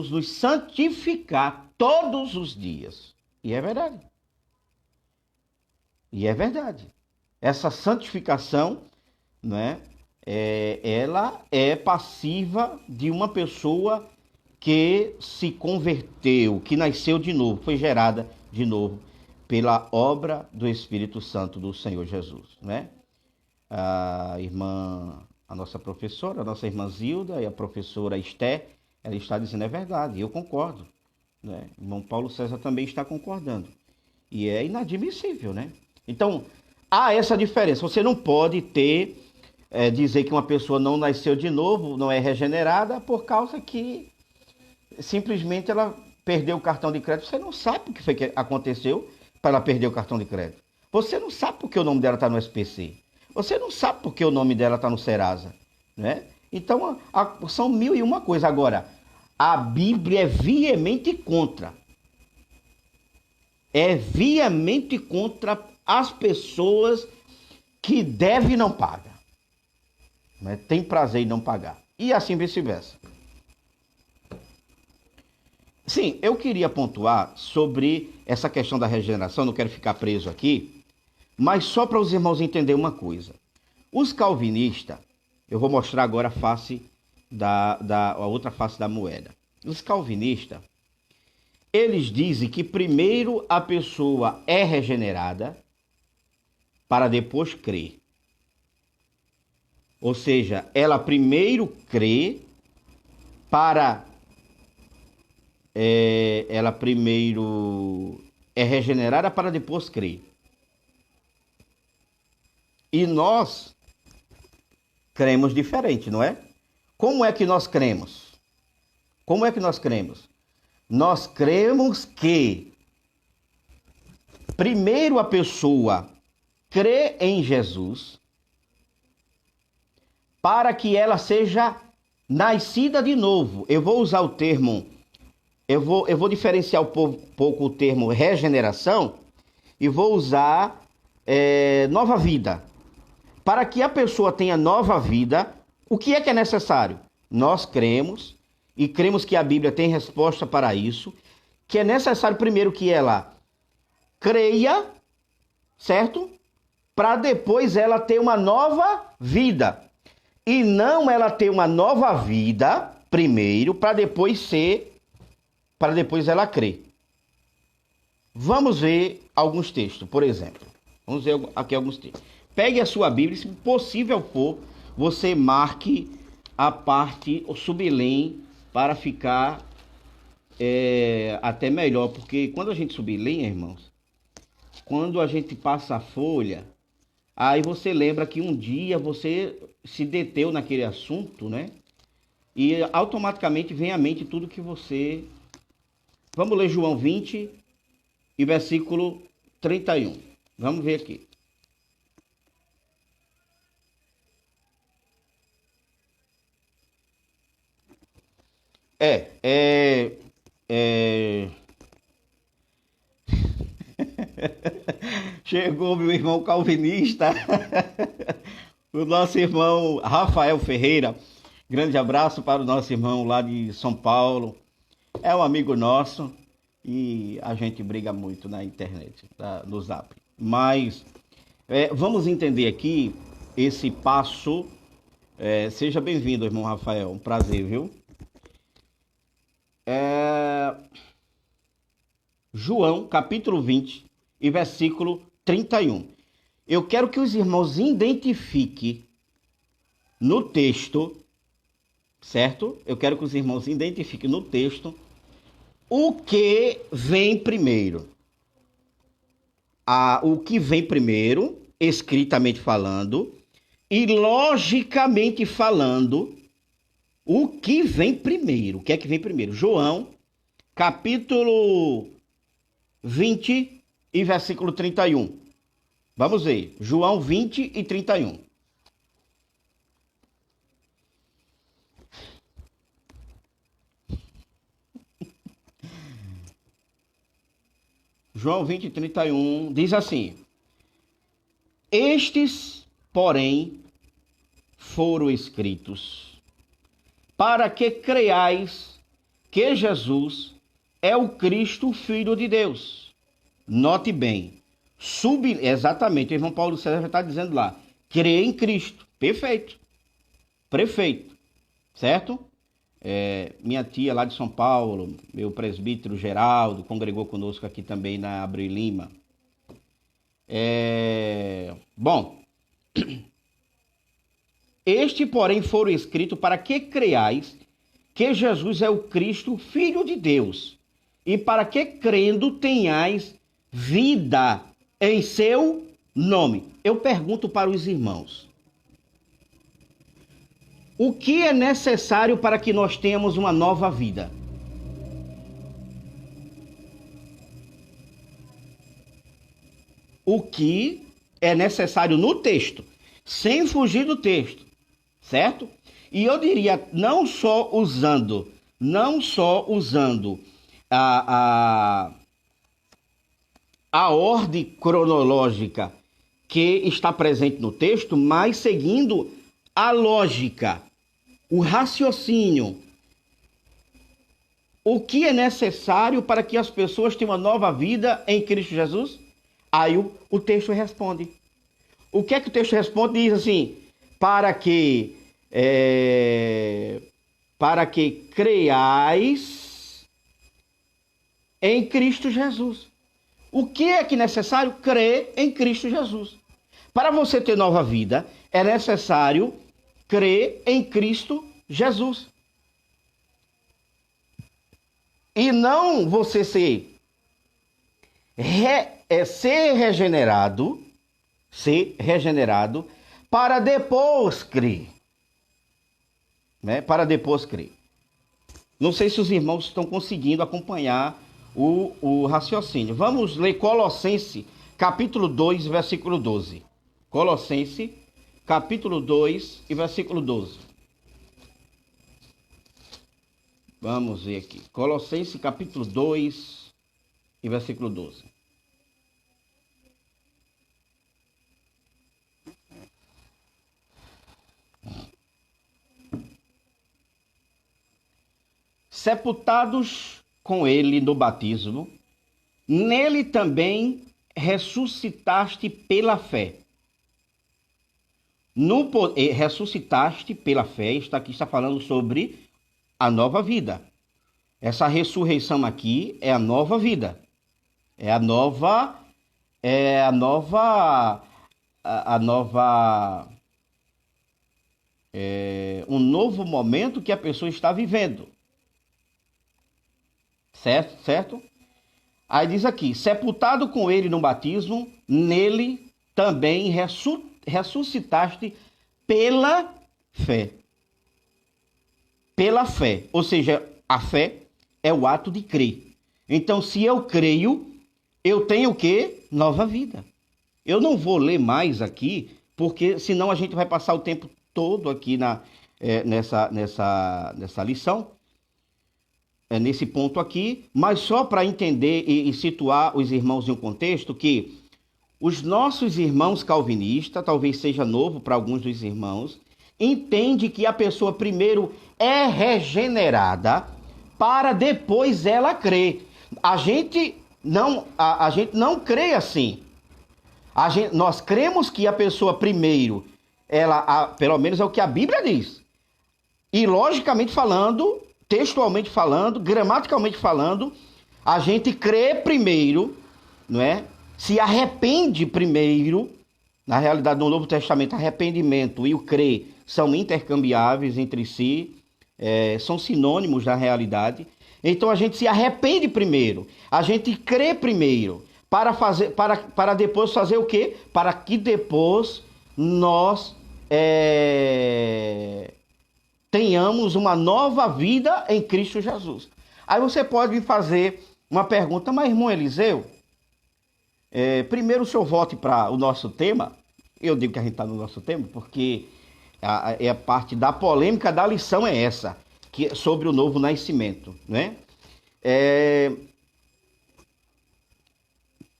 Speaker 1: nos santificar todos os dias. E é verdade. E é verdade. Essa santificação, né, ela é passiva de uma pessoa que se converteu, que nasceu de novo, foi gerada de novo pela obra do Espírito Santo do Senhor Jesus, né? A nossa professora, a nossa irmã Zilda e a professora Esté, ela está dizendo é verdade, eu concordo, né? O irmão Paulo César também está concordando. E é inadmissível, né? Então, há essa diferença. Você não pode dizer que uma pessoa não nasceu de novo, não é regenerada, por causa que simplesmente ela perdeu o cartão de crédito. Você não sabe o que foi que aconteceu para ela perder o cartão de crédito. Você não sabe porque o nome dela está no SPC. Você não sabe porque o nome dela está no Serasa, né? Então, são mil e uma coisas. Agora, a Bíblia é veemente contra. É veemente contra as pessoas que devem e não pagam. Né? Tem prazer em não pagar. E assim vice-versa. Sim, eu queria pontuar sobre essa questão da regeneração, não quero ficar preso aqui, mas só para os irmãos entenderem uma coisa. Os calvinistas, eu vou mostrar agora a face a outra face da moeda. Os calvinistas, eles dizem que primeiro a pessoa é regenerada para depois crer. Ou seja, ela primeiro crê para... ela primeiro é regenerada para depois crer. E nós cremos diferente, não é? Como é que nós cremos? Como é que nós cremos? Nós cremos que primeiro a pessoa crê em Jesus para que ela seja nascida de novo. Eu vou usar o termo, eu vou diferenciar um pouco o termo regeneração e vou usar nova vida. Para que a pessoa tenha nova vida, o que é necessário? Nós cremos, e cremos que a Bíblia tem resposta para isso, que é necessário primeiro que ela creia, certo? Para depois ela ter uma nova vida. E não ela ter uma nova vida primeiro, para depois ela crer. Vamos ver alguns textos, por exemplo. Vamos ver aqui alguns textos. Pegue a sua Bíblia, se possível for, você marque a parte, o sublinhe, para ficar até melhor. Porque quando a gente sublinha, irmãos, quando a gente passa a folha, aí você lembra que um dia você se deteu naquele assunto, né? E automaticamente vem à mente tudo que você... Vamos ler João 20 e versículo 31. Vamos ver aqui. Chegou meu irmão calvinista, o nosso irmão Rafael Ferreira. Grande abraço para o nosso irmão lá de São Paulo. É um amigo nosso e a gente briga muito na internet, no Zap. Mas vamos entender aqui esse passo. Seja bem-vindo, irmão Rafael. Um prazer, viu? João, capítulo 20 e versículo 31. Eu quero que os irmãos identifiquem no texto, certo? Eu quero que os irmãos identifiquem no texto o que vem primeiro. O que vem primeiro, escritamente falando, e logicamente falando, o que vem primeiro. O que é que vem primeiro? João, capítulo 20 e versículo 31. Vamos ver. João 20 e 31. João 20 e 31 diz assim: Estes, porém, foram escritos para que creiais que Jesus é o Cristo, Filho de Deus. Note bem, exatamente, o irmão Paulo César já está dizendo lá, crê em Cristo, perfeito, certo? Minha tia lá de São Paulo, meu presbítero Geraldo, congregou conosco aqui também na Abreu Lima. Bom, este, porém, foram escritos para que creiais que Jesus é o Cristo, Filho de Deus, e para que crendo tenhais vida em seu nome. Eu pergunto para os irmãos, o que é necessário para que nós tenhamos uma nova vida? O que é necessário no texto, sem fugir do texto, certo? E eu diria, não só usando a ordem cronológica que está presente no texto, mas seguindo a lógica, o raciocínio. O que é necessário para que as pessoas tenham uma nova vida em Cristo Jesus? Aí o texto responde. O que é que o texto responde? Diz assim, para que creiais em Cristo Jesus. O que é que é necessário? Crer em Cristo Jesus. Para você ter nova vida, é necessário crer em Cristo Jesus. E não você ser regenerado para depois crer. Né? Para depois crer. Não sei se os irmãos estão conseguindo acompanhar o raciocínio. Vamos ler Colossenses, capítulo 2, versículo 12. Colossenses, capítulo 2 e versículo 12. Vamos ver aqui. Colossenses, capítulo 2 e versículo 12. Sepultados com ele no batismo, nele também ressuscitaste pela fé. Ressuscitaste pela fé, está falando sobre a nova vida. Essa ressurreição aqui é a nova vida. Um novo momento que a pessoa está vivendo. Certo? Aí diz aqui, sepultado com ele no batismo, nele também ressuscitaste pela fé. Pela fé, ou seja, a fé é o ato de crer. Então, se eu creio, eu tenho o quê? Nova vida. Eu não vou ler mais aqui, porque senão a gente vai passar o tempo todo aqui nessa lição, nesse ponto aqui, mas só para entender e situar os irmãos em um contexto que os nossos irmãos calvinistas, talvez seja novo para alguns dos irmãos, entende que a pessoa primeiro é regenerada para depois ela crer. A gente não crê assim. Nós cremos que a pessoa primeiro, pelo menos é o que a Bíblia diz. E logicamente falando, textualmente falando, gramaticalmente falando, a gente crê primeiro, não é? Se arrepende primeiro. Na realidade, no Novo Testamento, arrependimento e o crer são intercambiáveis entre si, são sinônimos da realidade. Então a gente se arrepende primeiro, a gente crê primeiro, para depois fazer o quê? Para que depois nós tenhamos uma nova vida em Cristo Jesus. Aí você pode me fazer uma pergunta, mas irmão Eliseu, primeiro o senhor volte para o nosso tema. Eu digo que a gente está no nosso tema, porque a parte da polêmica da lição é essa, que é sobre o novo nascimento, né?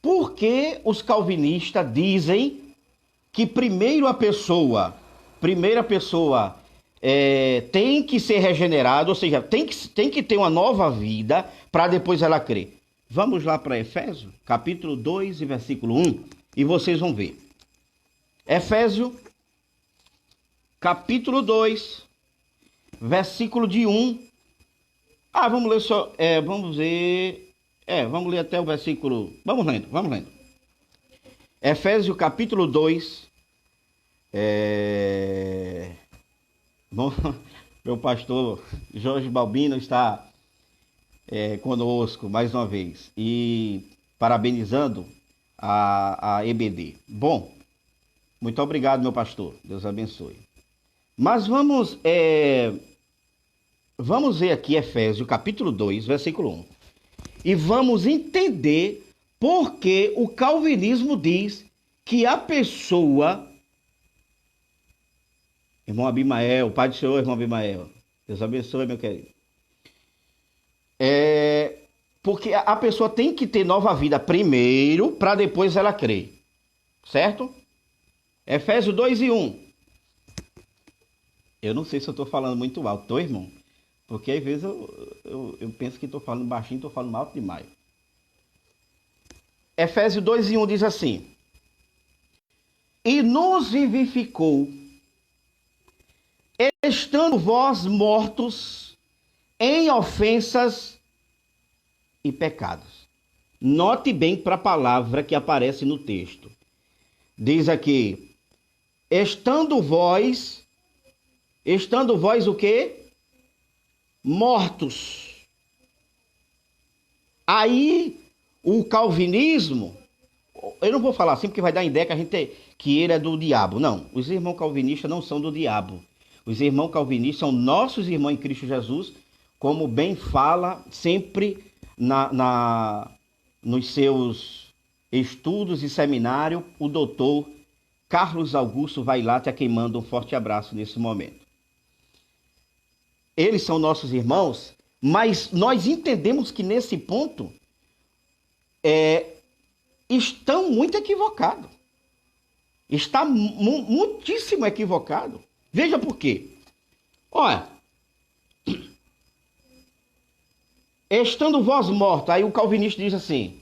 Speaker 1: Por que os calvinistas dizem que primeira pessoa tem que ser regenerada, ou seja, tem que ter uma nova vida para depois ela crer. Vamos lá para Efésios, capítulo 2 e versículo 1, e vocês vão ver. Efésios, capítulo 2, versículo de 1. Vamos ler só, vamos ler até o versículo, vamos lendo. Efésios, capítulo 2, Bom, meu pastor Jorge Balbino está conosco mais uma vez e parabenizando a EBD. Bom, muito obrigado, meu pastor. Deus abençoe. Mas vamos ver aqui Efésios capítulo 2, versículo 1. E vamos entender por que o calvinismo diz que a pessoa... Irmão Abimael, Pai do Senhor, irmão Abimael. Deus abençoe, meu querido. Porque a pessoa tem que ter nova vida primeiro, para depois ela crer. Certo? Efésios 2 e 1. Eu não sei se eu estou falando muito alto, tô, irmão? Porque às vezes eu penso que estou falando baixinho, estou falando alto demais. Efésios 2 e 1 diz assim: E nos vivificou, estando vós mortos em ofensas e pecados. Note bem para a palavra que aparece no texto. Diz aqui, estando vós o quê? Mortos. Aí, o calvinismo, eu não vou falar assim porque vai dar ideia que ele é do diabo. Não, os irmãos calvinistas não são do diabo. Os irmãos calvinistas são nossos irmãos em Cristo Jesus, como bem fala sempre nos seus estudos e seminário, o doutor Carlos Augusto Vailate, a quem manda um forte abraço nesse momento. Eles são nossos irmãos, mas nós entendemos que nesse ponto estão muito equivocados. Está muitíssimo equivocado. Veja por quê. Olha, estando vós mortos, aí o calvinista diz assim,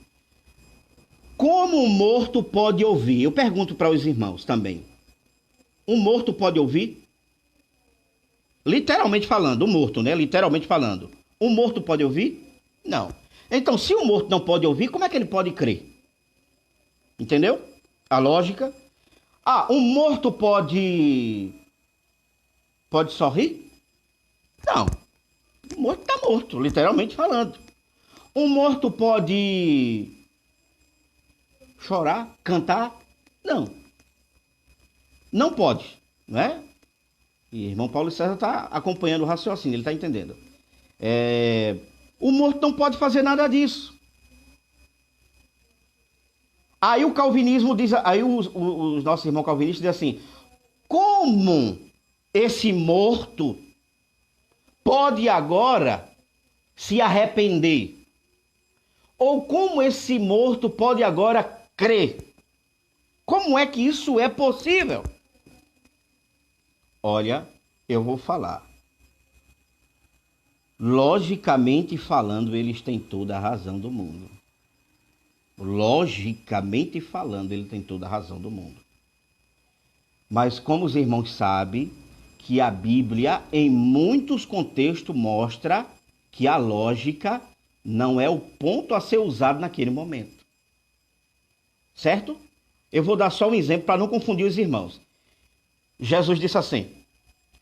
Speaker 1: como um morto pode ouvir? Eu pergunto para os irmãos também. Um morto pode ouvir? Literalmente falando, o morto, né? Literalmente falando. Um morto pode ouvir? Não. Então, se o morto não pode ouvir, como é que ele pode crer? Entendeu? A lógica. Um morto pode sorrir? Não. O morto está morto, literalmente falando. Um morto pode chorar, cantar? Não. Não pode, né? E irmão Paulo César está acompanhando o raciocínio, ele está entendendo. O morto não pode fazer nada disso. Aí o calvinismo diz, aí os nossos irmãos calvinistas dizem assim, como esse morto pode agora se arrepender? Ou como esse morto pode agora crer? Como é que isso é possível? Olha, eu vou falar. Logicamente falando, eles têm toda a razão do mundo. Logicamente falando, ele tem toda a razão do mundo. Mas como os irmãos sabem, que a Bíblia, em muitos contextos, mostra que a lógica não é o ponto a ser usado naquele momento. Certo? Eu vou dar só um exemplo para não confundir os irmãos. Jesus disse assim,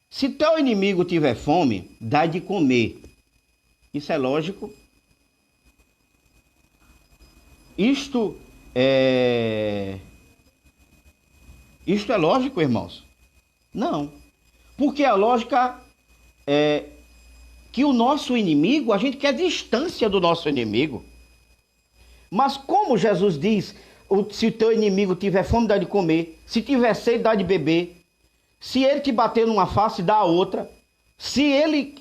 Speaker 1: se teu inimigo tiver fome, dá de comer. Isso é lógico? Isto é lógico, irmãos? Não. Porque a lógica é que o nosso inimigo, a gente quer distância do nosso inimigo. Mas como Jesus diz, se o teu inimigo tiver fome, dá de comer. Se tiver sede, dá de beber. Se ele te bater numa face, dá a outra. Se ele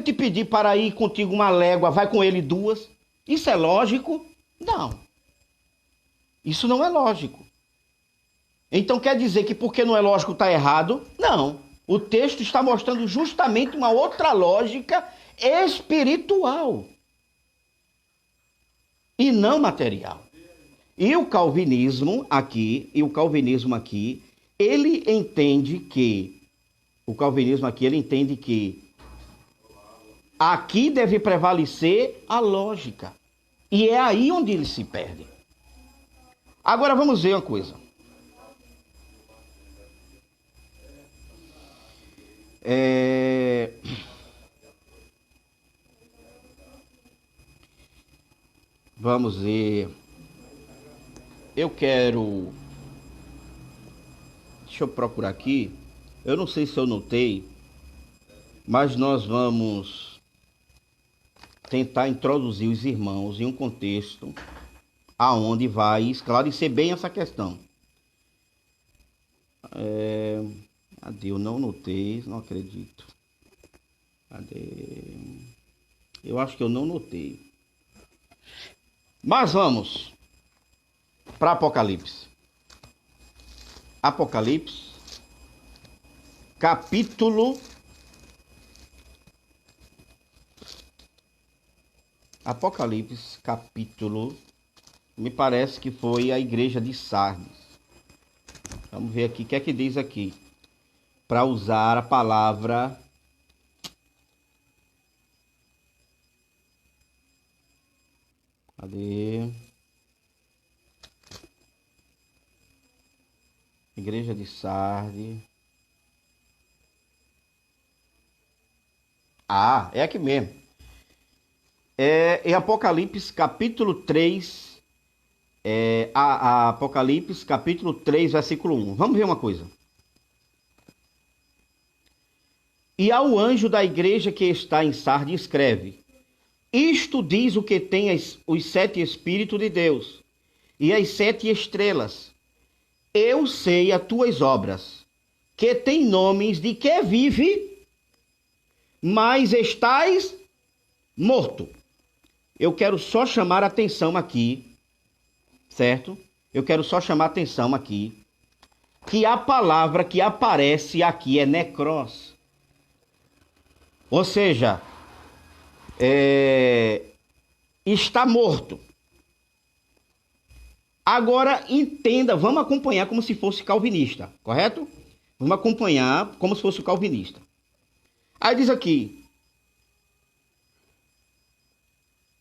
Speaker 1: te pedir para ir contigo uma légua, vai com ele duas. Isso é lógico? Não. Isso não é lógico. Então quer dizer que porque não é lógico está errado? Não. O texto está mostrando justamente uma outra lógica espiritual e não material. E o calvinismo aqui, ele entende que aqui deve prevalecer a lógica. E é aí onde ele se perde. Agora vamos ver uma coisa. Vamos ver. Deixa eu procurar aqui. Eu não sei se eu notei, mas nós vamos tentar introduzir os irmãos em um contexto aonde vai esclarecer bem essa questão. Cadê? Eu não notei, não acredito. Cadê? Eu acho que eu não notei. Mas vamos para Apocalipse. Apocalipse, capítulo... Me parece que foi a igreja de Sardes. Vamos ver aqui, o que é que diz aqui? Para usar a palavra... Cadê? Igreja de Sardes. Ah, é aqui mesmo. Em Apocalipse capítulo 3, Apocalipse capítulo 3, versículo 1. Vamos ver uma coisa. E ao anjo da igreja que está em Sardes escreve: isto diz o que tem os 7 Espíritos de Deus e as 7 estrelas. Eu sei as tuas obras, que tem nomes de que vive, mas estás morto. Eu quero só chamar a atenção aqui, certo? Eu quero só chamar a atenção aqui, que a palavra que aparece aqui é necros. Ou seja, está morto. Agora entenda, vamos acompanhar como se fosse calvinista, correto? Vamos acompanhar como se fosse o calvinista. Aí diz aqui: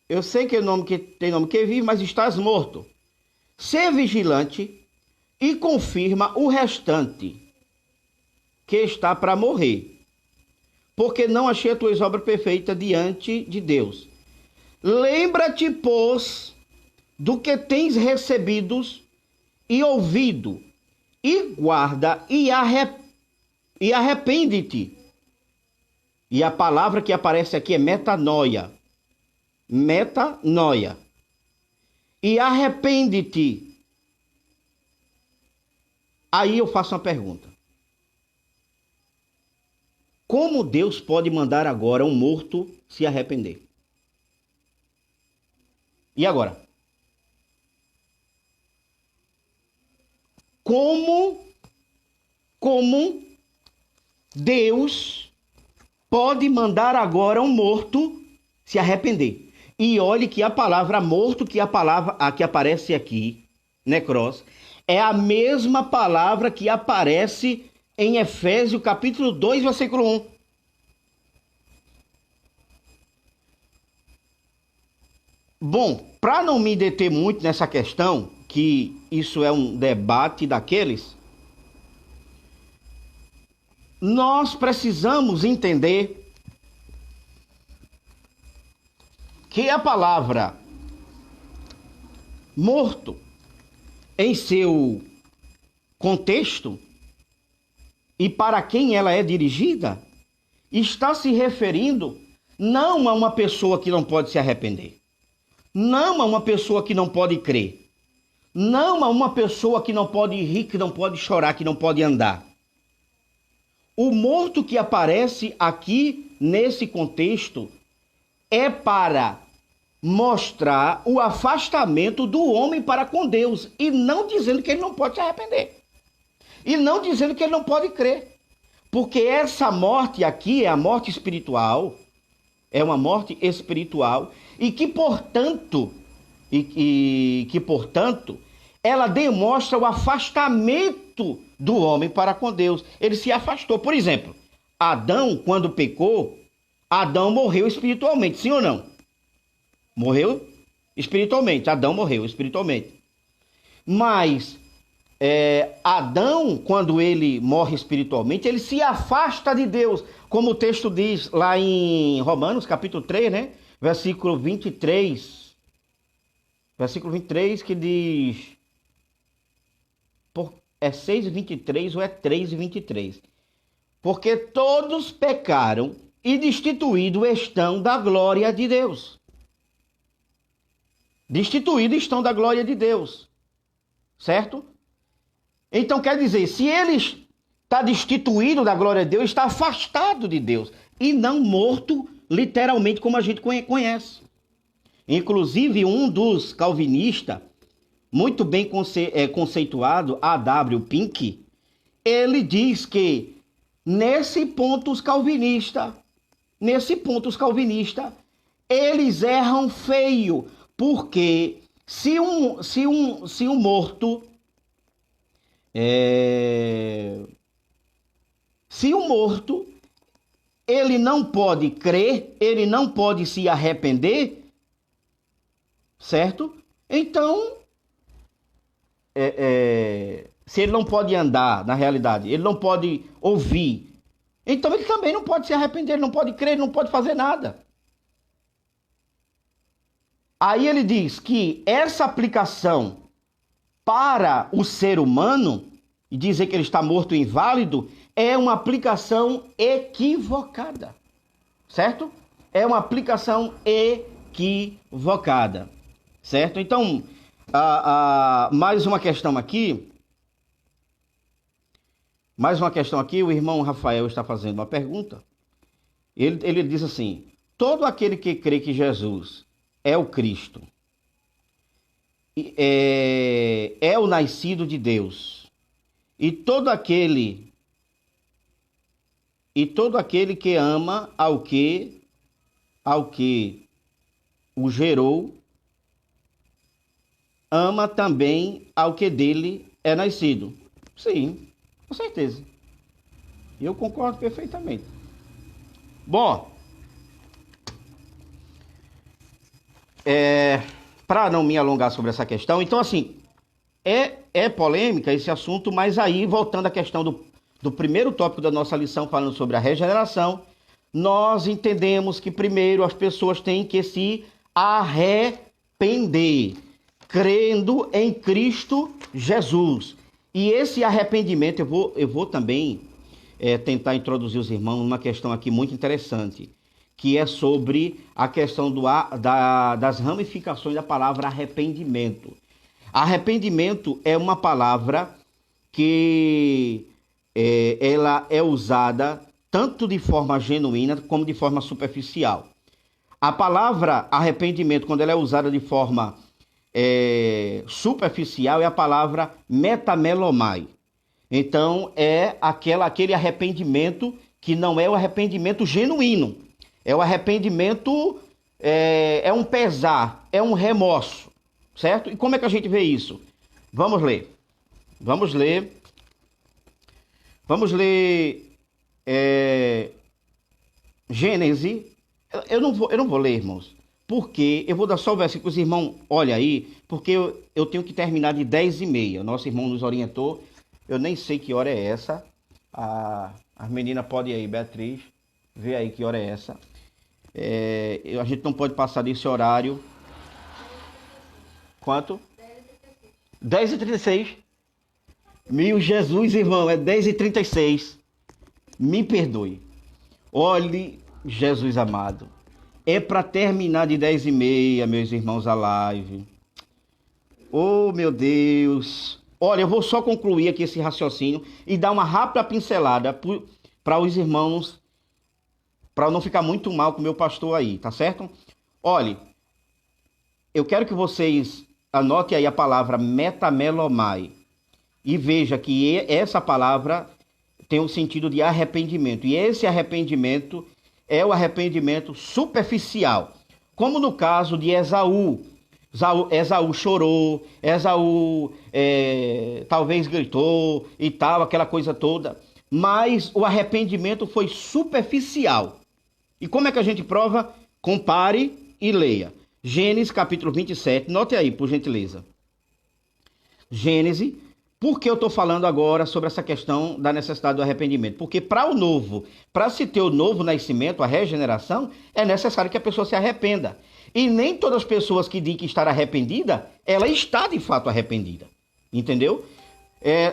Speaker 1: eu sei que tem nome que vive, mas estás morto. Sê vigilante e confirma o restante que está para morrer, porque não achei as tuas obras perfeitas diante de Deus. Lembra-te, pois, do que tens recebido e ouvido, e guarda e arrepende-te. E a palavra que aparece aqui é metanoia. Metanoia. E arrepende-te. Aí eu faço uma pergunta. Como Deus pode mandar agora um morto se arrepender? E agora? Como Deus pode mandar agora um morto se arrepender? E olhe que a palavra morto, que a que aparece aqui, necros, é a mesma palavra que aparece em Efésios capítulo 2, versículo 1. Bom, para não me deter muito nessa questão, que isso é um debate daqueles, nós precisamos entender que a palavra morto, em seu contexto e para quem ela é dirigida, está se referindo não a uma pessoa que não pode se arrepender, não a uma pessoa que não pode crer, não a uma pessoa que não pode rir, que não pode chorar, que não pode andar. O morto que aparece aqui nesse contexto é para mostrar o afastamento do homem para com Deus e não dizendo que ele não pode se arrepender. E não dizendo que ele não pode crer. Porque essa morte aqui é a morte espiritual, é uma morte espiritual, e que, portanto, ela demonstra o afastamento do homem para com Deus. Ele se afastou. Por exemplo, Adão, quando pecou, Adão morreu espiritualmente, sim ou não? Morreu espiritualmente. Adão morreu espiritualmente. Mas Adão, quando ele morre espiritualmente, ele se afasta de Deus. Como o texto diz lá em Romanos, capítulo 3, né? Versículo 23. Versículo 23 que diz... É 6:23 ou é 3:23? Porque todos pecaram e destituídos estão da glória de Deus. Destituídos estão da glória de Deus. Certo? Então quer dizer, se ele está destituído da glória de Deus, está afastado de Deus. E não morto, literalmente, como a gente conhece. Inclusive, um dos calvinistas, muito bem conceituado, A.W. Pink, ele diz que nesse ponto os calvinistas, eles erram feio, porque se um morto ele não pode crer, ele não pode se arrepender, certo? Então, se ele não pode andar, na realidade, ele não pode ouvir, então ele também não pode se arrepender, ele não pode crer, ele não pode fazer nada. Aí ele diz que essa aplicação para o ser humano, e dizer que ele está morto e inválido, é uma aplicação equivocada. Certo? É uma aplicação equivocada. Certo? Então, mais uma questão aqui. O irmão Rafael está fazendo uma pergunta. Ele diz assim: todo aquele que crê que Jesus é o Cristo, é o nascido de Deus, e todo aquele que ama ao que o gerou, ama também ao que dele é nascido. Sim, com certeza. Eu concordo perfeitamente. Bom, para não me alongar sobre essa questão, então assim, é polêmica esse assunto, mas aí, voltando à questão do primeiro tópico da nossa lição, falando sobre a regeneração, nós entendemos que primeiro as pessoas têm que se arrepender, crendo em Cristo Jesus. E esse arrependimento, eu vou também tentar introduzir os irmãos numa questão aqui muito interessante, que é sobre a questão das ramificações da palavra arrependimento. Arrependimento é uma palavra que ela é usada tanto de forma genuína como de forma superficial. A palavra arrependimento, quando ela é usada de forma superficial, é a palavra metamelomai. Então, é aquele arrependimento que não é o arrependimento genuíno. É o arrependimento, é um pesar, é um remorso, certo? E como é que a gente vê isso? Vamos ler Gênesis. Eu não vou ler, irmãos, porque eu vou dar só o versículo, os irmãos, olha aí, porque eu tenho que terminar de 10h30. Nosso irmão nos orientou, eu nem sei que hora é essa. As meninas podem ir aí, Beatriz, ver aí que hora é essa. A gente não pode passar desse horário. Quanto? 10h36. Meu Jesus, irmão, é 10h36. Me perdoe. Olhe, Jesus amado, é para terminar de 10h30, meus irmãos, a live. Oh, meu Deus. Olha, eu vou só concluir aqui esse raciocínio e dar uma rápida pincelada para os irmãos, para não ficar muito mal com o meu pastor aí, tá certo? Olha, eu quero que vocês anotem aí a palavra metamelomai. E veja que essa palavra tem o sentido de arrependimento. E esse arrependimento é o arrependimento superficial. Como no caso de Esaú. Esaú chorou, Esaú talvez gritou e tal, aquela coisa toda. Mas o arrependimento foi superficial. E como é que a gente prova? Compare e leia. Gênesis capítulo 27, note aí, por gentileza. Gênesis, por que eu estou falando agora sobre essa questão da necessidade do arrependimento? Porque para se ter o novo nascimento, a regeneração, é necessário que a pessoa se arrependa. E nem todas as pessoas que dizem que estar arrependida, ela está de fato arrependida. Entendeu?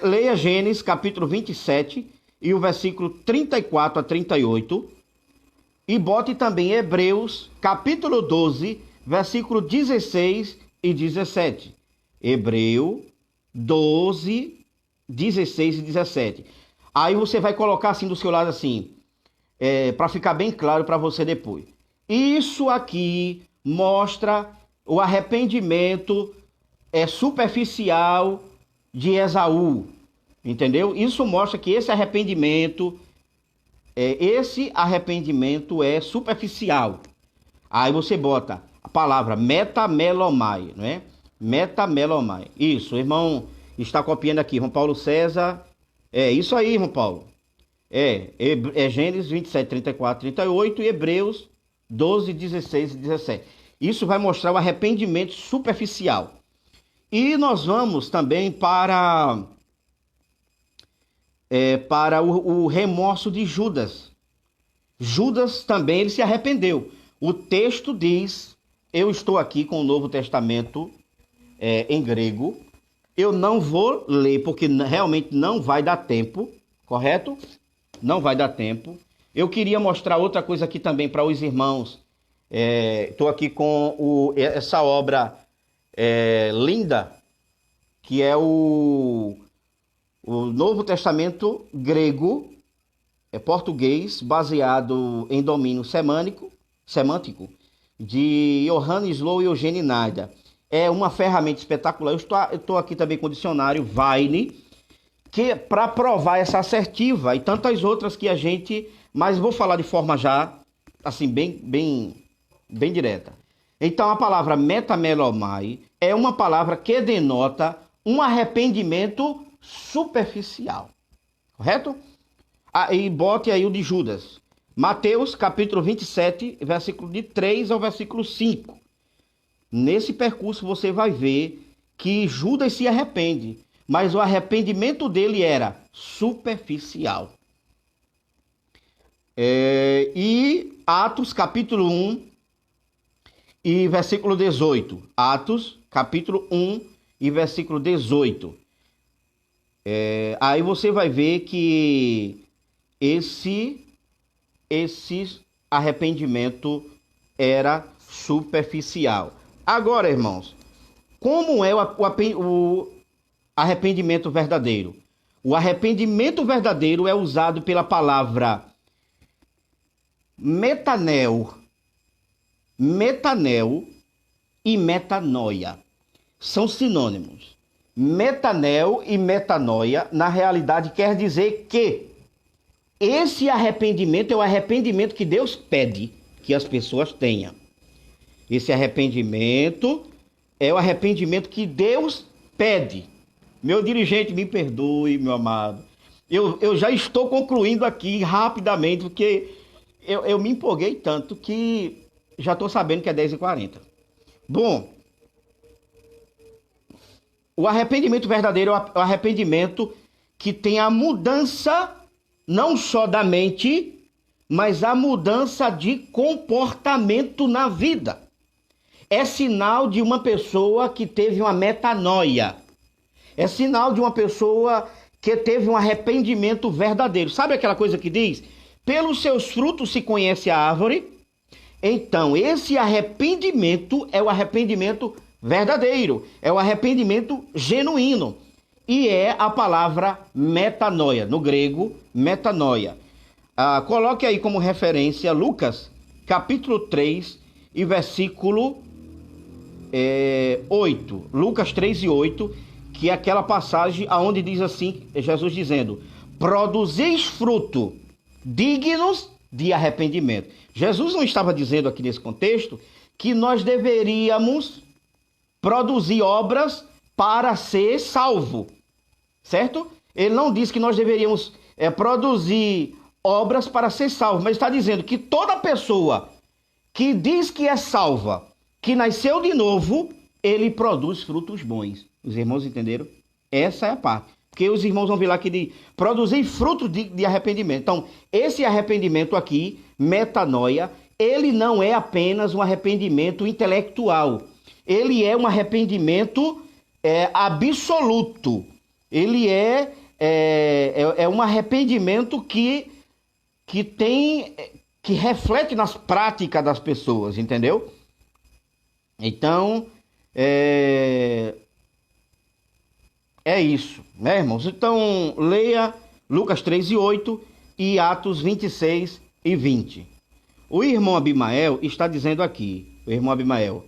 Speaker 1: Leia Gênesis capítulo 27 e o versículo 34 a 38. E bote também Hebreus capítulo 12, versículo 16 e 17. Hebreu 12, 16 e 17. Aí você vai colocar assim do seu lado assim, para ficar bem claro para você depois. Isso aqui mostra o arrependimento superficial de Esaú. Entendeu? Isso mostra que esse arrependimento é superficial. Aí você bota a palavra metamelomai, não é? Metamelomai. Isso, o irmão está copiando aqui, irmão Paulo César. É isso aí, irmão Paulo. É Gênesis 27, 34, 38 e Hebreus 12, 16 e 17. Isso vai mostrar o arrependimento superficial. E nós vamos também para o remorso de Judas. Judas também ele se arrependeu. O texto diz, eu estou aqui com o Novo Testamento em grego. Eu não vou ler porque realmente não vai dar tempo, correto? Não vai dar tempo. Eu queria mostrar outra coisa aqui também para os irmãos. Estou aqui com essa obra linda, que é o Novo Testamento grego, português, baseado em domínio semântico, de Johannes Slow e Eugênio Nada. É uma ferramenta espetacular. Eu estou aqui também com o dicionário Vine, que para provar essa assertiva e tantas outras que a gente... Mas vou falar de forma já, assim, bem direta. Então, a palavra metamelomai é uma palavra que denota um arrependimento superficial. Correto? E bote aí o de Judas. Mateus, capítulo 27, versículo de 3 ao versículo 5. Nesse percurso você vai ver que Judas se arrepende, mas o arrependimento dele era superficial. E Atos, capítulo 1 e versículo 18. Atos, capítulo 1 e versículo 18. Aí você vai ver que esse arrependimento era superficial. Agora, irmãos, como é o arrependimento verdadeiro? O arrependimento verdadeiro é usado pela palavra metanel e metanoia. São sinônimos. Metanel e metanoia, na realidade, quer dizer que esse arrependimento é o arrependimento que Deus pede que as pessoas tenham. Esse arrependimento é o arrependimento que Deus pede. Meu dirigente, me perdoe, meu amado. Eu já estou concluindo aqui rapidamente, porque eu me empolguei tanto que já estou sabendo que é 10h40. Bom, o arrependimento verdadeiro é o arrependimento que tem a mudança não só da mente, mas a mudança de comportamento na vida. É sinal de uma pessoa que teve uma metanoia. É sinal de uma pessoa que teve um arrependimento verdadeiro. Sabe aquela coisa que diz? Pelos seus frutos se conhece a árvore. Então, esse arrependimento é o arrependimento verdadeiro. É o arrependimento genuíno. E é a palavra metanoia. No grego, metanoia. Coloque aí como referência Lucas, capítulo 3 e versículo 8. Lucas 3 e 8, que é aquela passagem aonde diz assim, Jesus dizendo: produzis fruto dignos de arrependimento. Jesus não estava dizendo aqui nesse contexto que nós deveríamos produzir obras para ser salvo, certo? Ele não diz que nós deveríamos produzir obras para ser salvo, mas está dizendo que toda pessoa que diz que é salva, que nasceu de novo, ele produz frutos bons. Os irmãos entenderam? Essa é a parte. Porque os irmãos vão ver lá que de produzir fruto de arrependimento. Então, esse arrependimento aqui, metanoia, ele não é apenas um arrependimento intelectual. Ele é um arrependimento absoluto. Ele é um arrependimento que reflete nas práticas das pessoas, entendeu? Então, é isso, né, irmãos? Então, leia Lucas 3:8 e Atos 26:20. O irmão Abimael está dizendo aqui, o irmão Abimael,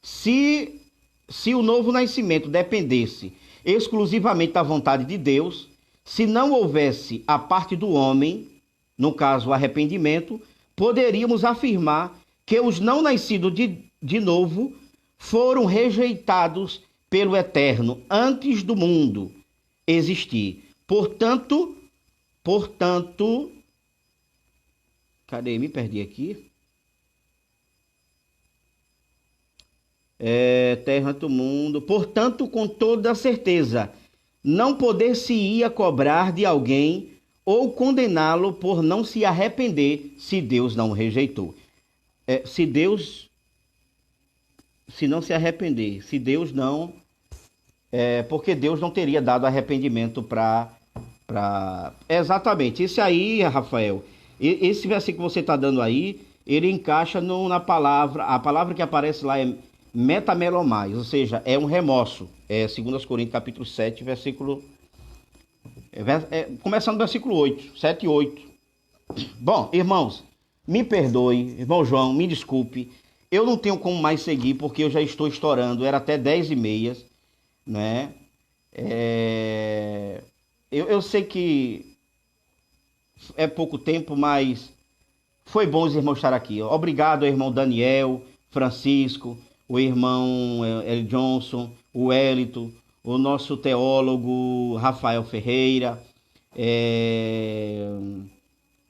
Speaker 1: se o novo nascimento dependesse exclusivamente da vontade de Deus, se não houvesse a parte do homem, no caso o arrependimento, poderíamos afirmar que os não nascidos de novo foram rejeitados pelo Eterno antes do mundo existir. Portanto, cadê? Me perdi aqui. Terra do mundo. Portanto, com toda certeza, não poder-se-ia cobrar de alguém ou condená-lo por não se arrepender se Deus não o rejeitou. Se não se arrepender, se Deus não... porque Deus não teria dado arrependimento para... Exatamente, esse aí, Rafael, esse versículo que você está dando aí, ele encaixa na palavra, a palavra que aparece lá é metamelomais, ou seja, é um remorso. 2 Coríntios capítulo 7, versículo... começando no versículo 8, 7 e 8. Bom, irmãos, me perdoe, irmão João, me desculpe, eu não tenho como mais seguir, porque eu já estou estourando, era até 10h30, né? Eu sei que é pouco tempo, mas foi bom os irmãos estar aqui. Obrigado ao irmão Daniel, Francisco, o irmão El Johnson, o Wellington, o nosso teólogo Rafael Ferreira,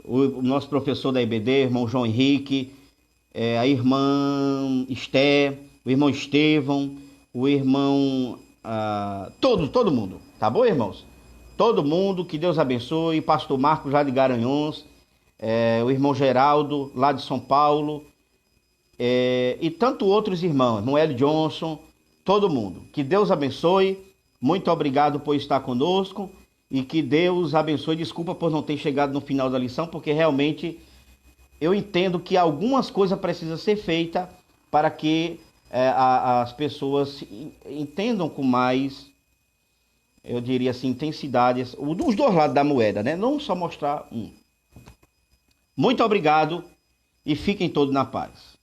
Speaker 1: o nosso professor da IBD, irmão João Henrique, a irmã Esté, o irmão Estevão, o irmão... todo mundo, tá bom, irmãos? Todo mundo, que Deus abençoe. Pastor Marcos lá de Garanhuns, o irmão Geraldo lá de São Paulo, e tanto outros irmãos, irmão L. Johnson, todo mundo. Que Deus abençoe. Muito obrigado por estar conosco e que Deus abençoe. Desculpa por não ter chegado no final da lição, porque realmente eu entendo que algumas coisas precisam ser feitas para que as pessoas entendam com mais, eu diria assim, intensidade, os dois lados da moeda, né? Não só mostrar um. Muito obrigado e fiquem todos na paz.